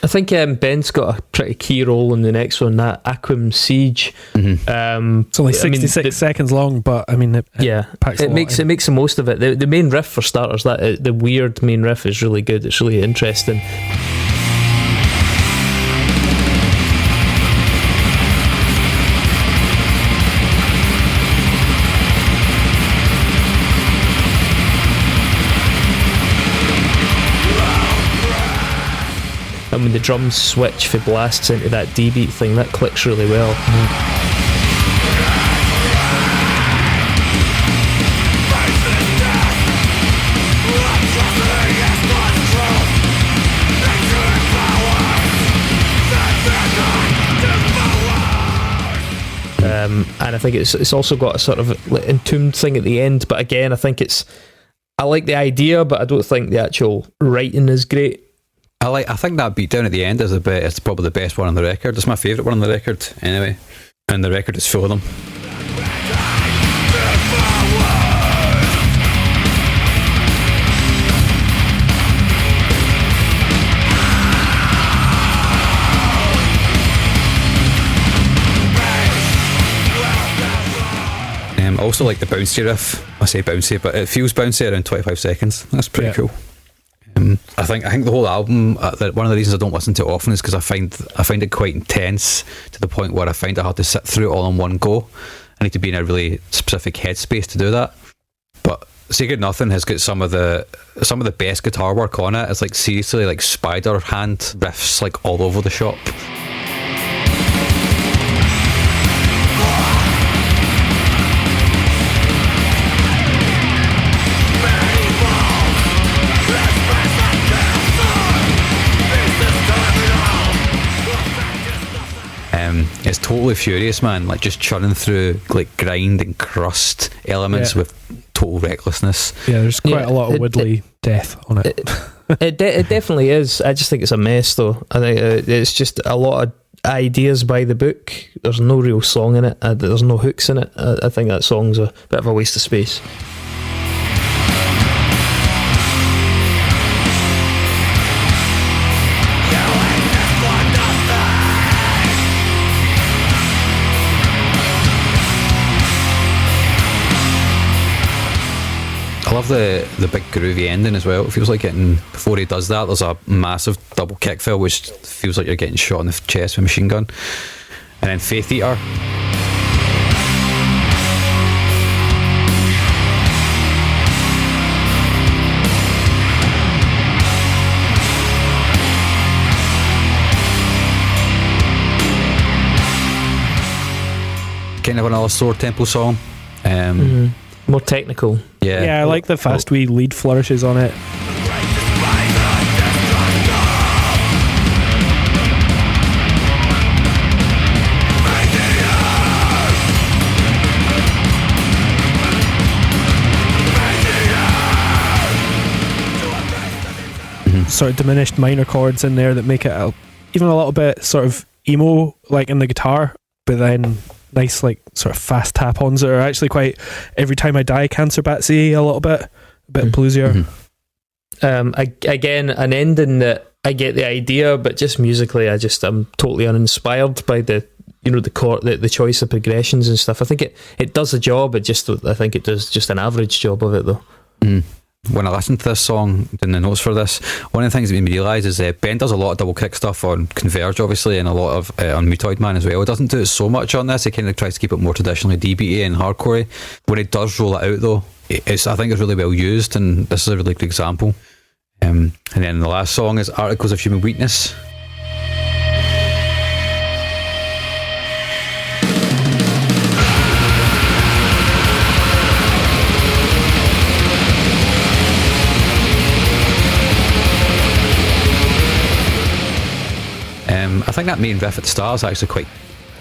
I think Ben's got a pretty key role in the next one, that Aquam Siege. It's only 66 seconds long, but I mean, it packs it makes the most of it. The main riff, for starters, the weird main riff is really good. It's really interesting. And when the drums switch for blasts into that D-beat thing, that clicks really well. And I think it's also got a sort of entombed thing at the end, but again, I like the idea, but I don't think the actual writing is great. I think that beat down at the end is it's probably the best one on the record. It's my favourite one on the record anyway, and the record is full of them. also like the bouncy riff. I say bouncy, but it feels bouncy around 25 seconds. That's pretty cool. I think the whole album, one of the reasons I don't listen to it often is because I find it quite intense, to the point where I find it hard to sit through it all in one go. I need to be in a really specific headspace to do that. But Say Good Nothing has got some of the best guitar work on it. It's like seriously like spider hand riffs like all over the shop. It's totally furious, man, like just churning through like grind and crust elements with total recklessness. Yeah, there's quite a lot of Woodley death on it. It definitely is. I just think it's a mess, though. I think it's just a lot of ideas by the book. There's no real song in it. There's no hooks in it. I think that song's a bit of a waste of space. I love the big groovy ending as well. It feels like before he does that, there's a massive double kick fill, which feels like you're getting shot in the chest with a machine gun. And then Faith Eater. Kind of another Sword Temple song. More technical. Yeah, I like the fast wee lead flourishes on it. Sort of diminished minor chords in there that make it even a little bit sort of emo, like in the guitar, but then nice like sort of fast tap-ons that are actually quite Every Time I Die Cancer Batsy a little bit, a bit bluesier. Again, an ending that I get the idea, but just musically I'm totally uninspired by the chord, the choice of progressions and stuff. I think it does a job, I think it does just an average job of it, though. When I listened to this song, doing the notes for this, one of the things that made me realise is Ben does a lot of double kick stuff on Converge, obviously, and a lot of on Mutoid Man as well. He doesn't do it so much on this. He kind of tries to keep it more traditionally DBA and hardcore. When he does roll it out, though, I think it's really well used, and this is a really good example. And then the last song is Articles of Human Weakness. I think that main riff at the start is actually quite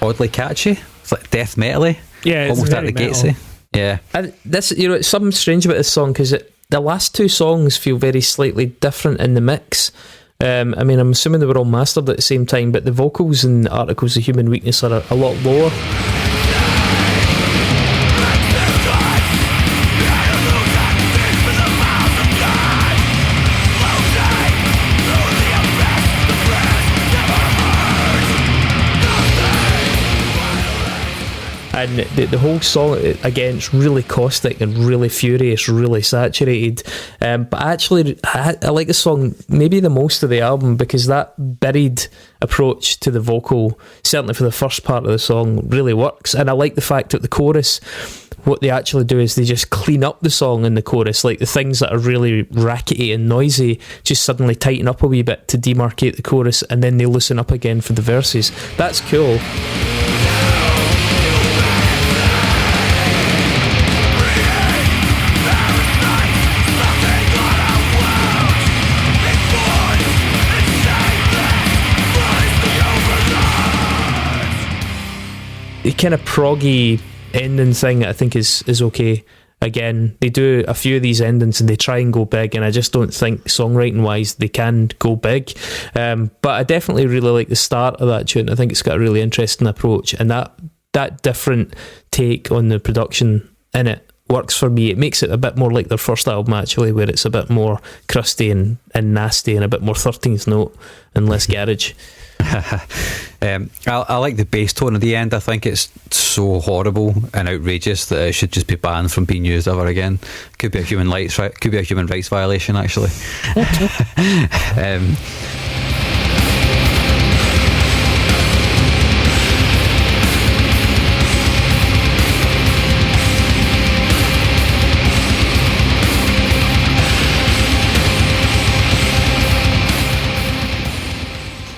oddly catchy. It's like death metal-y. Yeah, it's almost very at the metal. gatesy. Yeah. And this, it's something strange about this song, because the last two songs feel very slightly different in the mix. I'm assuming they were all mastered at the same time, but the vocals in Articles of Human Weakness are a lot lower. And the whole song, again, it's really caustic and really furious, really saturated. But actually, I like the song maybe the most of the album, because that buried approach to the vocal, certainly for the first part of the song, really works. And I like the fact that the chorus, what they actually do is they just clean up the song in the chorus. Like the things that are really rackety and noisy just suddenly tighten up a wee bit to demarcate the chorus, and then they loosen up again for the verses. That's cool. The kind of proggy ending thing I think is okay. Again, they do a few of these endings and they try and go big, and I just don't think songwriting wise they can go big. But I definitely really like the start of that tune. I think it's got a really interesting approach, and that different take on the production in it works for me. It makes it a bit more like their first album, actually, where it's a bit more crusty and nasty and a bit more 13th note and less garage. I like the bass tone at the end. I think it's so horrible and outrageous that it should just be banned from being used ever again. Could be a human rights violation, actually.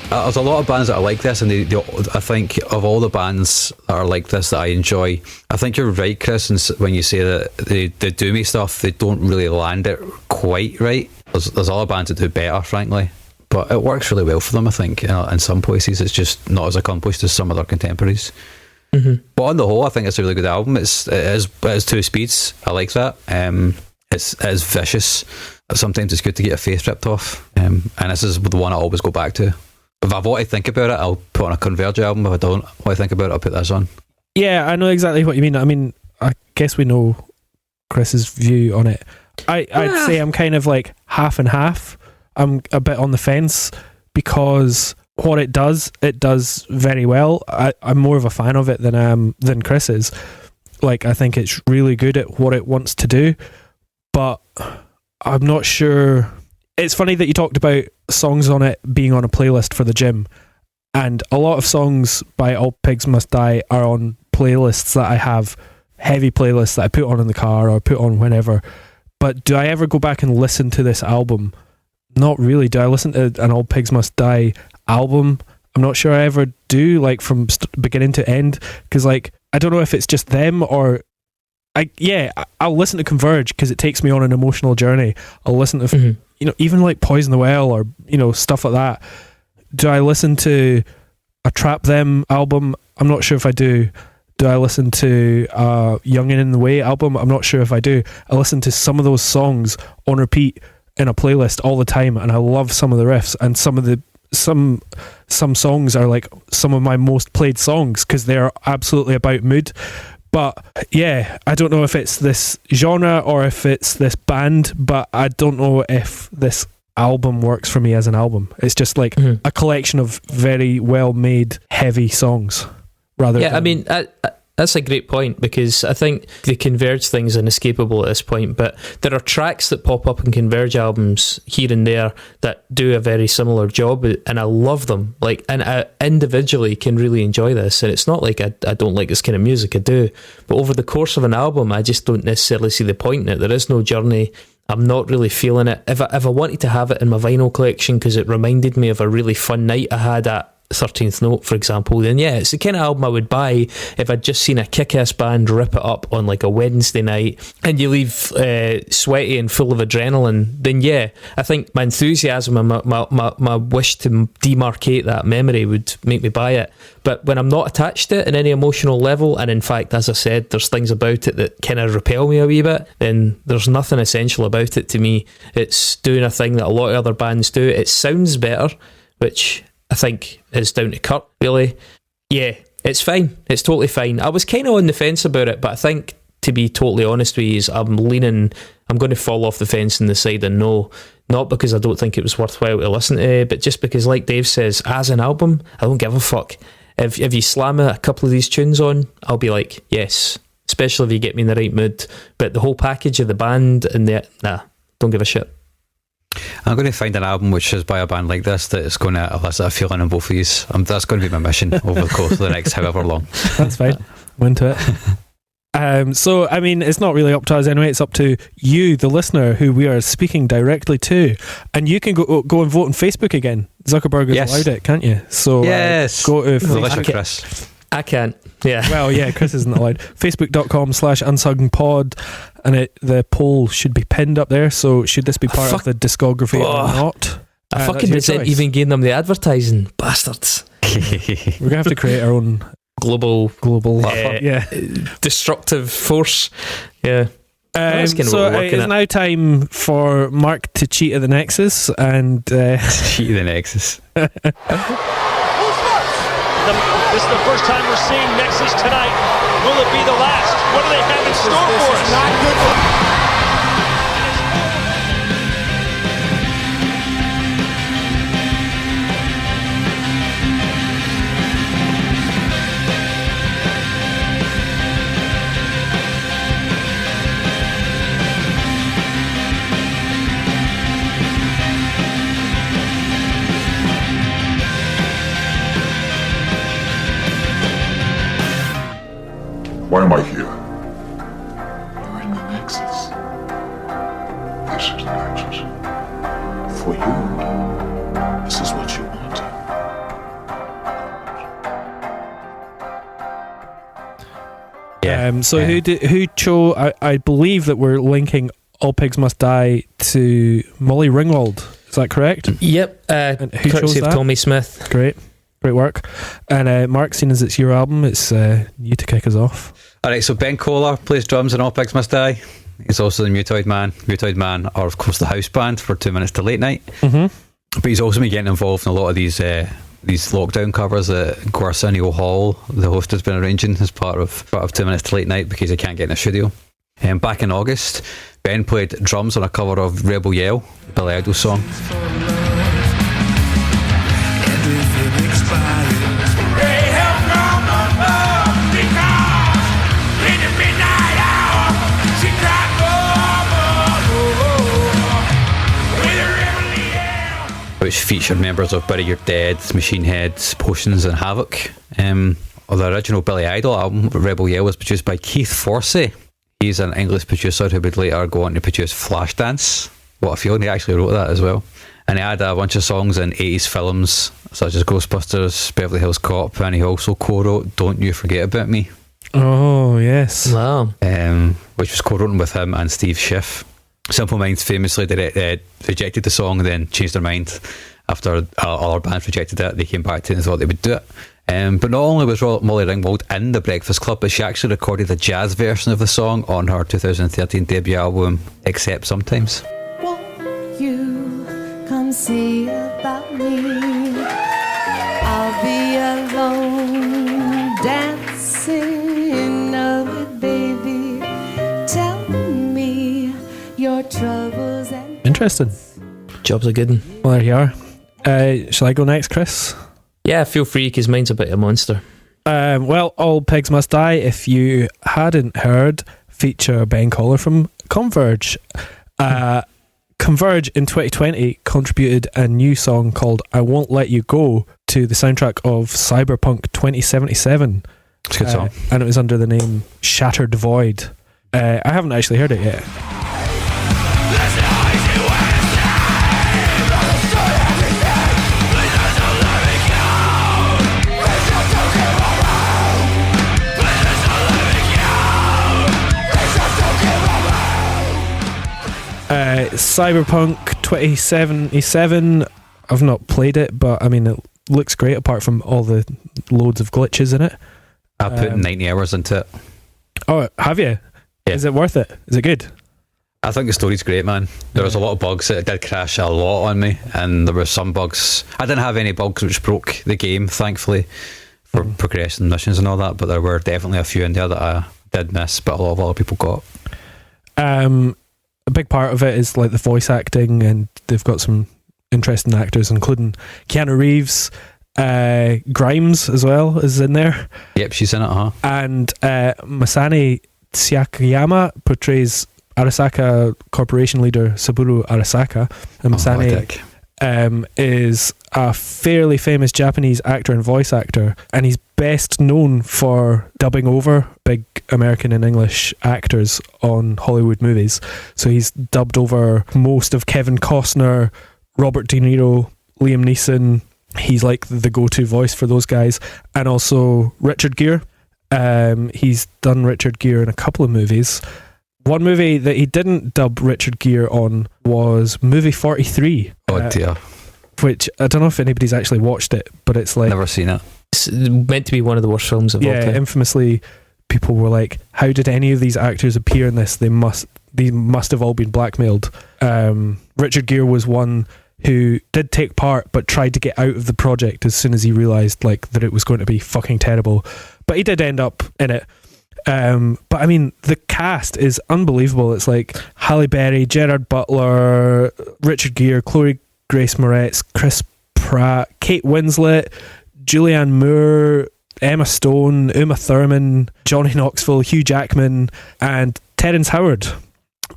There's a lot of bands that are like this, and I think of all the bands that are like this that I enjoy, I think you're right, Chris, when you say that the doomy stuff, they don't really land it quite right. There's other bands that do better, frankly, but it works really well for them, I think. In some places it's just not as accomplished as some of their contemporaries. Mm-hmm. But on the whole, I think it's a really good album. It is 2 speeds. I like that. It is vicious. Sometimes it's good to get a face ripped off, and this is the one I always go back to. If I want to think about it, I'll put on a Coverge album. If I don't want to think about it, I'll put this on. Yeah, I know exactly what you mean. I mean, I guess we know Chris's view on it. I'd say I'm kind of like half and half. I'm a bit on the fence because what it does very well. I'm more of a fan of it than Chris is. Like, I think it's really good at what it wants to do, but I'm not sure. It's funny that you talked about songs on it being on a playlist for the gym, and a lot of songs by All Pigs Must Die are on playlists that I have, heavy playlists that I put on in the car or put on whenever. But do I ever go back and listen to this album? Not really. Do I listen to an All Pigs Must Die album? I'm not sure I ever do, like from beginning to end, because like I don't know if it's just them or I'll listen to Coverge because it takes me on an emotional journey. I'll listen to even like Poison the Well or stuff like that. Do I listen to a Trap Them album? I'm not sure if I do. Do I listen to a Young and in the Way album? I'm not sure if I do. I listen to some of those songs on repeat in a playlist all the time, and I love some of the riffs, and some songs are like some of my most played songs because they're absolutely about mood. But yeah, I don't know if it's this genre or if it's this band, but I don't know if this album works for me as an album. It's just like a collection of very well made heavy songs rather than... I mean, that's a great point, because I think the Converge thing's inescapable at this point, but there are tracks that pop up in Converge albums here and there that do a very similar job, and I love them. Like, and I individually can really enjoy this, and it's not like I don't like this kind of music, I do, but over the course of an album I just don't necessarily see the point in it. There is no journey. I'm not really feeling it. If I wanted to have it in my vinyl collection because it reminded me of a really fun night I had at 13th Note, for example, then yeah, it's the kind of album I would buy if I'd just seen a kick-ass band rip it up on like a Wednesday night and you leave sweaty and full of adrenaline. Then yeah, I think my enthusiasm and my wish to demarcate that memory would make me buy it. But when I'm not attached to it in any emotional level, and in fact, as I said, there's things about it that kind of repel me a wee bit, then there's nothing essential about it to me. It's doing a thing that a lot of other bands do. It sounds better, which I think is down to Kurt, really. Yeah, it's fine. It's totally fine. I was kind of on the fence about it, but I think, to be totally honest with you, I'm going to fall off the fence and decide a no. Not because I don't think it was worthwhile to listen to, but just because, like Dave says, as an album, I don't give a fuck. If you slam a couple of these tunes on, I'll be like, yes, especially if you get me in the right mood. But the whole package of the band and don't give a shit. I'm going to find an album which is by a band like this that is going to elicit a feeling in both of these. That's going to be my mission over the course of the next however long. That's fine. I'm into it. So, I mean, it's not really up to us anyway. It's up to you, the listener, who we are speaking directly to. And you can go and vote on Facebook again. Zuckerberg has allowed it, can't you? So yes. Go to Facebook. Chris. I can't. Yeah. Well, yeah, Chris isn't allowed. Facebook.com/unsungpod, and the poll should be pinned up there. So should this be part of the discography or not? I fucking resent even giving them the advertising, bastards. We're gonna have to create our own global destructive force. Yeah. So it's now time for Mark to cheat at the Nexus and cheat at the Nexus. This is the first time we're seeing Nexus tonight. Will it be the last? What do they have in store for us? Not good for Why am I here? You're in the Nexus. This is the Nexus. For you, this is what you want. Yeah. So who chose? I believe that we're linking All Pigs Must Die to Molly Ringwald. Is that correct? Yep. And who chose Courtesy of that? Tommy Smith. Great work. And Mark, seeing as it's your album, it's you to kick us off. Alright, so Ben Koller plays drums in All Pigs Must Die. He's also the Mutoid Man. Mutoid Man are, of course, the house band for 2 Minutes to Late Night. Mm-hmm. But he's also been getting involved in a lot of these lockdown covers that Arsenio Hall, the host, has been arranging as part of 2 Minutes to Late Night because he can't get in the studio. Back in August, Ben played drums on a cover of Rebel Yell, Billy Idol's song. Which featured members of Bury Your Dead, Machine Heads, Potions and Havoc. The original Billy Idol album, Rebel Yell, was produced by Keith Forsey. He's an English producer who would later go on to produce Flashdance. What a feeling, he actually wrote that as well. And he had a bunch of songs in 80s films such as Ghostbusters, Beverly Hills Cop, and he also co-wrote Don't You Forget About Me. Oh, yes. Wow. Which was co-written with him and Steve Schiff. Simple Minds famously rejected the song and then changed their mind after other bands rejected it. They came back to it and thought they would do it. But not only was Molly Ringwald in The Breakfast Club, but she actually recorded the jazz version of the song on her 2013 debut album, Except Sometimes. Won't you come see about me? I'll be alone dancing in love, baby. Tell me your troubles and... Interesting. Job's a good one. Well, there you are. Shall I go next, Chris? Yeah, feel free, because mine's a bit of a monster. Well, All Pigs Must Die, if you hadn't heard, feature Ben Koller from Coverge. Coverge in 2020 contributed a new song called I Won't Let You Go to the soundtrack of Cyberpunk 2077. It's a good song. And it was under the name Shattered Void. I haven't actually heard it yet. Cyberpunk 2077, I've not played it, but I mean it looks great apart from all the loads of glitches in it. I put 90 hours into it. Oh, have you? Yeah. Is it worth it? Is it good? I think the story's great, man. There was a lot of bugs. It did crash a lot on me, and there were some bugs. I didn't have any bugs which broke the game, thankfully, for progression missions and all that, but there were definitely a few in there that I did miss, but a lot of other people got. A big part of it is like the voice acting, and they've got some interesting actors, including Keanu Reeves. Grimes as well is in there. Yep, she's in it, And Masami Tsukayama portrays Arasaka Corporation leader Saburo Arasaka. And Masami is a fairly famous Japanese actor and voice actor, and he's best known for dubbing over big American and English actors on Hollywood movies. So he's dubbed over most of Kevin Costner, Robert De Niro, Liam Neeson. He's like the go-to voice for those guys. And also Richard Gere. He's done Richard Gere in a couple of movies. One movie that he didn't dub Richard Gere on was movie 43. Oh dear. Which, I don't know if anybody's actually watched it, but it's like... Never seen it. It's meant to be one of the worst films of all time. Infamously, people were like, how did any of these actors appear in this? They must have all been blackmailed. Richard Gere was one who did take part but tried to get out of the project as soon as he realised like that it was going to be fucking terrible. But he did end up in it. But I mean, the cast is unbelievable. It's like Halle Berry, Gerard Butler, Richard Gere, Chloe Grace Moretz, Chris Pratt, Kate Winslet, Julianne Moore, Emma Stone, Uma Thurman, Johnny Knoxville, Hugh Jackman, and Terrence Howard.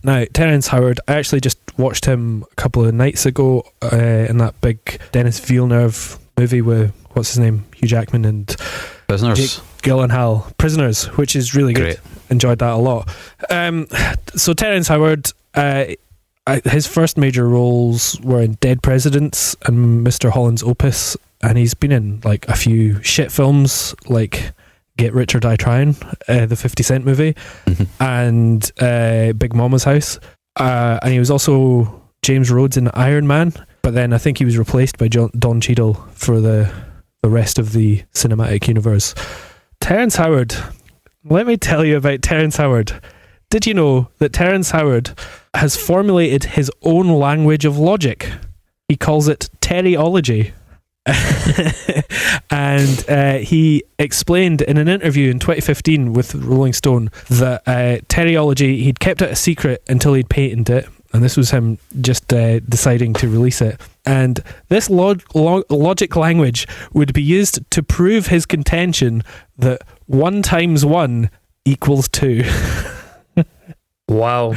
Now, Terrence Howard, I actually just watched him a couple of nights ago in that big Denis Villeneuve movie with, what's his name, Hugh Jackman and Prisoners. Jake Gyllenhaal, Prisoners, which is really good. Great. Enjoyed that a lot. So Terrence Howard, his first major roles were in Dead Presidents and Mr. Holland's Opus, and he's been in like a few shit films like Get Rich or Die Trying, the 50 Cent movie, and Big Mama's House, and he was also James Rhodes in Iron Man, but then I think he was replaced by Don Cheadle for the rest of the cinematic universe. Terrence Howard, let me tell you about Terrence Howard. Did you know that Terrence Howard has formulated his own language of logic? He calls it Terryology. And he explained in an interview in 2015 with Rolling Stone that Terryology, he'd kept it a secret until he'd patented it, and this was him just deciding to release it. And this logic language would be used to prove his contention that 1 times 1 equals 2. Wow.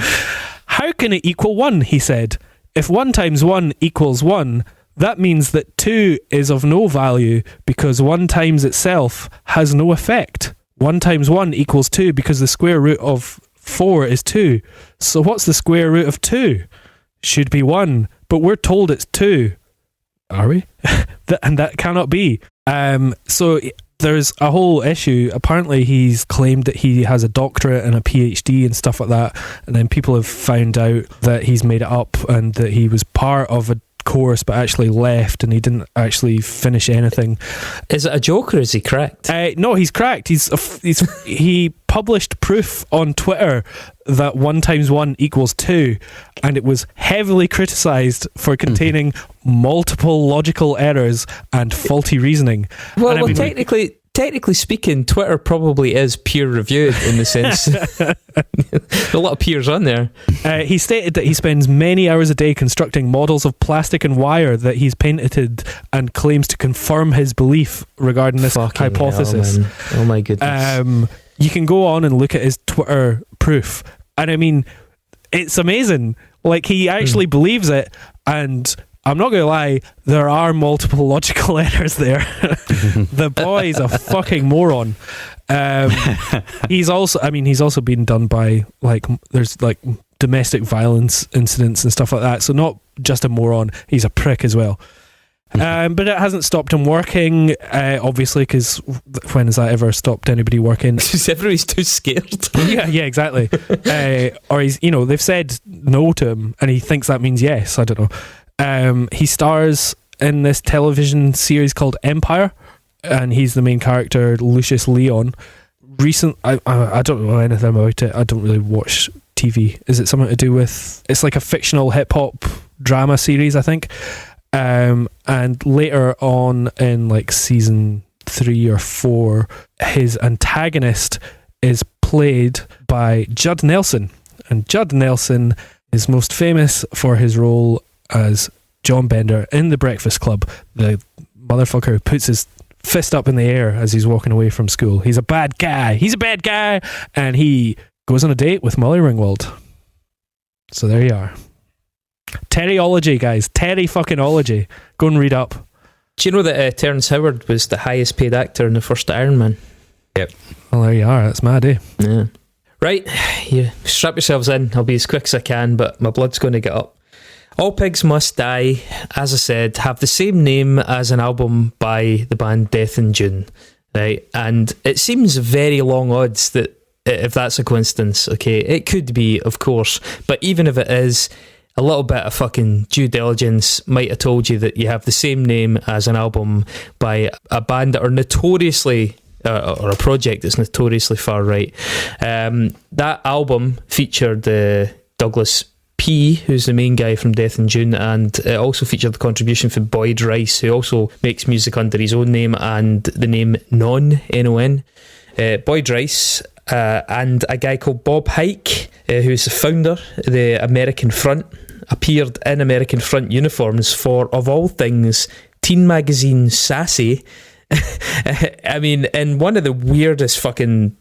How can it equal 1, he said. If 1 times 1 equals 1, that means that 2 is of no value because 1 times itself has no effect. 1 times 1 equals 2 because the square root of 4 is 2. So what's the square root of 2? Should be 1, but we're told it's 2. Are we? And that cannot be. So there's a whole issue. Apparently he's claimed that he has a doctorate and a PhD and stuff like that, and then people have found out that he's made it up and that he was part of a course but actually left and he didn't actually finish anything. Is it a joke or is he cracked? No, he's cracked. He published proof on Twitter that 1 times 1 equals 2, and it was heavily criticised for containing multiple logical errors and faulty reasoning. Well, technically speaking, Twitter probably is peer reviewed in the sense a lot of peers on there. He stated that he spends many hours a day constructing models of plastic and wire that he's patented and claims to confirm his belief regarding this hypothesis. Hell, oh my goodness. You can go on and look at his Twitter proof, and I mean, it's amazing. Like, he actually believes it, and I'm not going to lie, there are multiple logical errors there. The boy's a fucking moron. He's also been done by, like, there's like domestic violence incidents and stuff like that. So not just a moron, he's a prick as well. But it hasn't stopped him working, obviously, because when has that ever stopped anybody working? Everybody's too scared. yeah, exactly. Or he's, they've said no to him, and he thinks that means yes. I don't know. He stars in this television series called Empire, and he's the main character, Lucius Leon. I don't know anything about it. I don't really watch TV. Is it something to do with? It's like a fictional hip hop drama series, I think. And later on in like season 3 or 4, his antagonist is played by Judd Nelson, and Judd Nelson is most famous for his role as John Bender in The Breakfast Club, the motherfucker who puts his fist up in the air as he's walking away from school. He's a bad guy, and he goes on a date with Molly Ringwald. So there you are. Terryology, guys. Terry fucking-ology. Go and read up. Do you know that Terrence Howard was the highest paid actor in the first Iron Man? Yep. Well, there you are. That's mad, eh? Yeah. Right, you strap yourselves in. I'll be as quick as I can, but my blood's going to get up. All Pigs Must Die, as I said, have the same name as an album by the band Death in June, right? And it seems very long odds that if that's a coincidence, okay, it could be, of course, but even if it is, a little bit of fucking due diligence might have told you that you have the same name as an album by a band that are notoriously or a project that's notoriously far right. That album featured Douglas P, who's the main guy from Death in June, and it also featured the contribution from Boyd Rice, who also makes music under his own name and the name Non, N-O-N. Boyd Rice and a guy called Bob Hike, who's the founder of the American Front, appeared in American Front uniforms for, of all things, teen magazine Sassy. I mean, in one of the weirdest fucking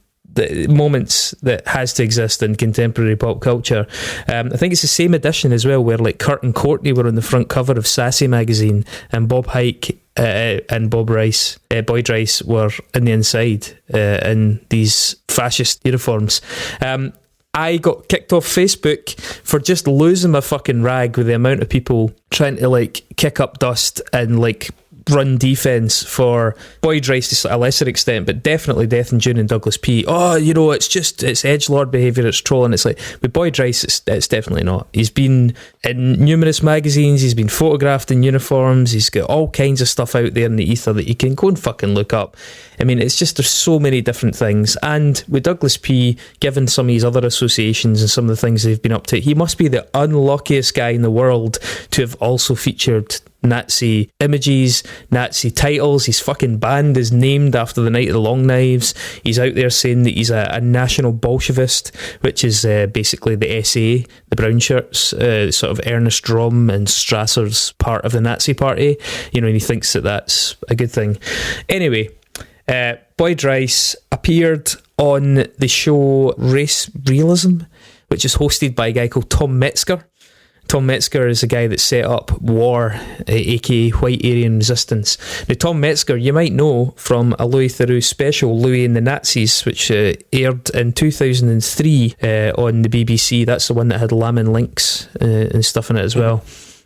moments that has to exist in contemporary pop culture. I think it's the same edition as well, where like Kurt and Courtney were on the front cover of Sassy magazine, and Bob Hike and Boyd Rice were in the inside in these fascist uniforms. I got kicked off Facebook for just losing my fucking rag with the amount of people trying to like kick up dust and like run defence for Boyd Rice to a lesser extent, but definitely Death in June and Douglas P. Oh, you know, it's edgelord behaviour, it's trolling. It's like, with Boyd Rice, it's definitely not. He's been in numerous magazines, he's been photographed in uniforms, he's got all kinds of stuff out there in the ether that you can go and fucking look up. I mean, it's just, there's so many different things. And with Douglas P, given some of his other associations and some of the things they've been up to, he must be the unluckiest guy in the world to have also featured Nazi images, Nazi titles. His fucking band is named after the Night of the Long Knives. He's out there saying that he's a national Bolshevist, which is basically the SA, the brown shirts, sort of Ernest Röhm and Strasser's part of the Nazi party, you know, and he thinks that that's a good thing. Anyway, Boyd Rice appeared on the show Race Realism, which is hosted by a guy called Tom Metzger. Tom Metzger is the guy that set up WAR, aka White Aryan Resistance. Now, Tom Metzger, you might know from a Louis Theroux special, Louis and the Nazis, which aired in 2003 on the BBC. That's the one that had Lamin Links and stuff in it as well.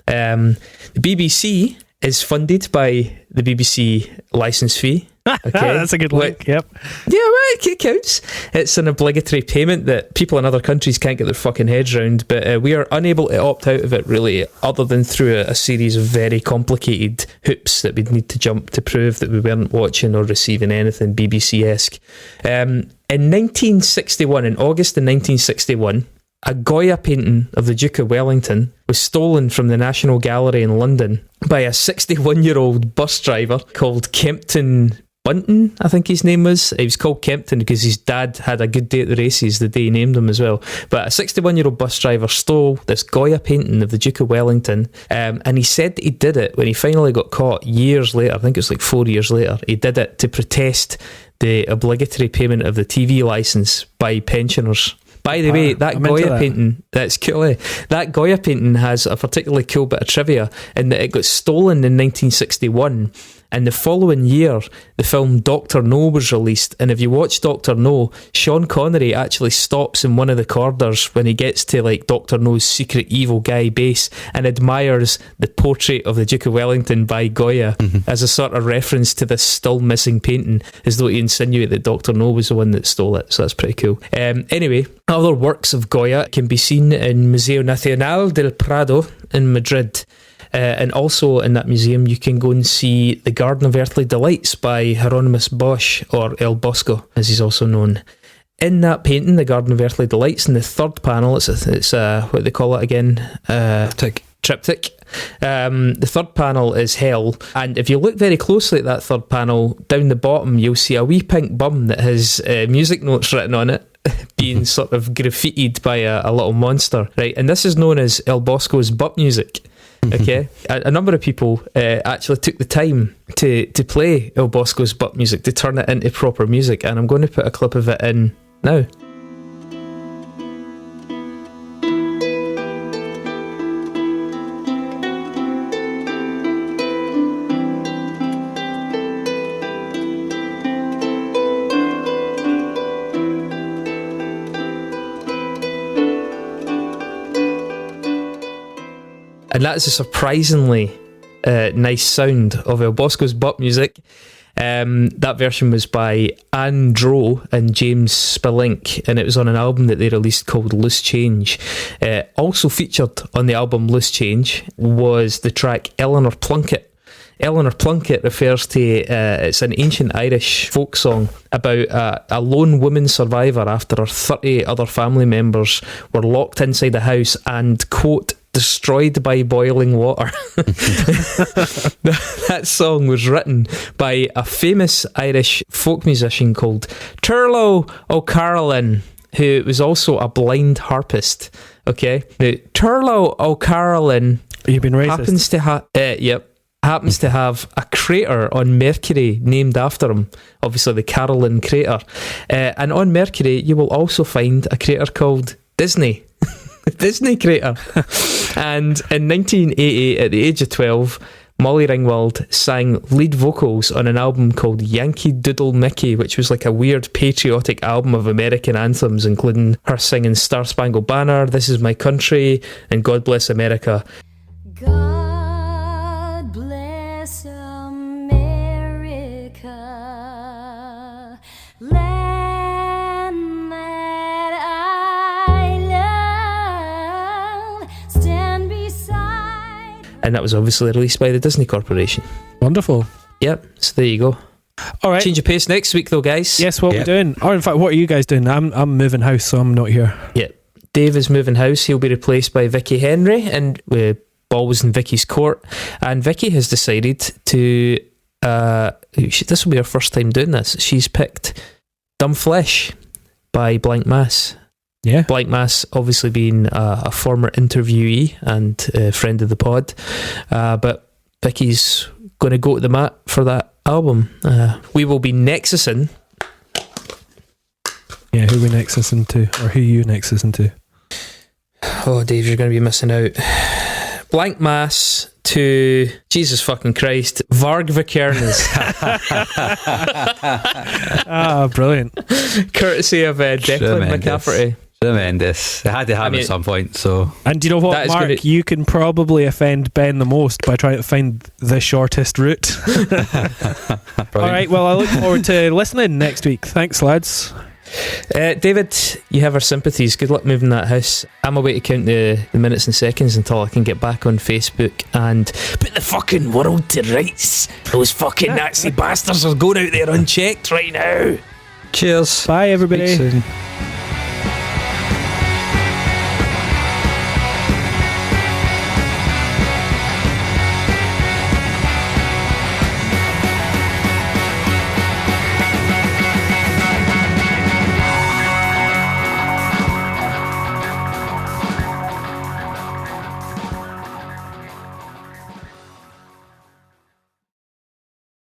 The BBC is funded by the BBC licence fee. Okay. That's a good link. Yep. Yeah, well, it counts. It's an obligatory payment that people in other countries can't get their fucking heads around, but we are unable to opt out of it, really, other than through a series of very complicated hoops that we'd need to jump to prove that we weren't watching or receiving anything BBC-esque. In 1961, in August of 1961, a Goya painting of the Duke of Wellington was stolen from the National Gallery in London by a 61-year-old bus driver called Kempton Bunton, I think his name was. He was called Kempton because his dad had a good day at the races the day he named him as well. But a 61-year-old bus driver stole this Goya painting of the Duke of Wellington, and he said that he did it when he finally got caught years later. I think it was like 4 years later. He did it to protest the obligatory payment of the TV licence by pensioners. By the way, that Goya painting, that's cool, eh? That Goya painting has a particularly cool bit of trivia in that it got stolen in 1961, and the following year the film Dr. No was released, and if you watch Dr. No, Sean Connery actually stops in one of the corridors when he gets to like Dr. No's secret evil guy base and admires the portrait of the Duke of Wellington by Goya as a sort of reference to this still missing painting, as though he insinuate that Dr. No was the one that stole it. So that's pretty cool. Anyway, other works of Goya can be seen in Museo Nacional del Prado in Madrid. And also in that museum you can go and see The Garden of Earthly Delights by Hieronymus Bosch, or El Bosco as he's also known. In that painting, The Garden of Earthly Delights, in the third panel, it's what they call it again? Triptych. The third panel is hell, and if you look very closely at that third panel, down the bottom you'll see a wee pink bum that has music notes written on it, being sort of graffitied by a little monster, right? And this is known as El Bosco's butt music. Okay, a number of people actually took the time to play El Bosco's butt music, to turn it into proper music, and I'm going to put a clip of it in now. And that's a surprisingly nice sound of El Bosco's butt music. That version was by Anne Dro and James Spillink, and it was on an album that they released called Loose Change. Also featured on the album Loose Change was the track Eleanor Plunkett. Eleanor Plunkett refers to it's an ancient Irish folk song about a lone woman survivor after her 30 other family members were locked inside a house and, quote, destroyed by boiling water. That song was written by a famous Irish folk musician called Turlough O'Carolan, who was also a blind harpist. Okay, now Turlough O'Carolan You've been racist. happens to have a crater on Mercury named after him, obviously the Carolan crater. And on Mercury, you will also find a crater called Disney. Disney crater. And in 1988, at the age of 12, Molly Ringwald sang lead vocals on an album called Yankee Doodle Mickey, which was like a weird patriotic album of American anthems, including her singing Star Spangled Banner, This Is My Country, and God Bless America. God bless America, land that I love, stand beside. And that was obviously released by the Disney Corporation. Wonderful. Yep, so there you go. All right. Change of pace next week though, guys. Yes, what we're doing. Or in fact, what are you guys doing? I'm moving house, so I'm not here. Yeah. Dave is moving house. He'll be replaced by Vicky Henry, and we're always in Vicky's court. And Vicky has decided to this will be her first time doing this. She's picked Dumb Flesh by Blank Mass. Yeah. Blank Mass obviously being a former interviewee and friend of the pod, but Vicky's going to go to the mat for that album. We will be nexusing. Yeah, who we nexusing to, or who you nexusing to? Oh, Dave, you're going to be missing out. Blank Mass to Jesus fucking Christ, Varg Vikernes. Brilliant. Courtesy of Declan McCafferty. Tremendous. It had to happen at some point. So, and do you know what, Mark? You can probably offend Ben the most by trying to find the shortest route. All right. Well, I look forward to listening next week. Thanks, lads. David, you have our sympathies. Good luck moving that house. I'm away to count the minutes and seconds until I can get back on Facebook and put the fucking world to rights. Those fucking Nazi bastards are going out there unchecked right now. Cheers. Bye, everybody. Speak soon.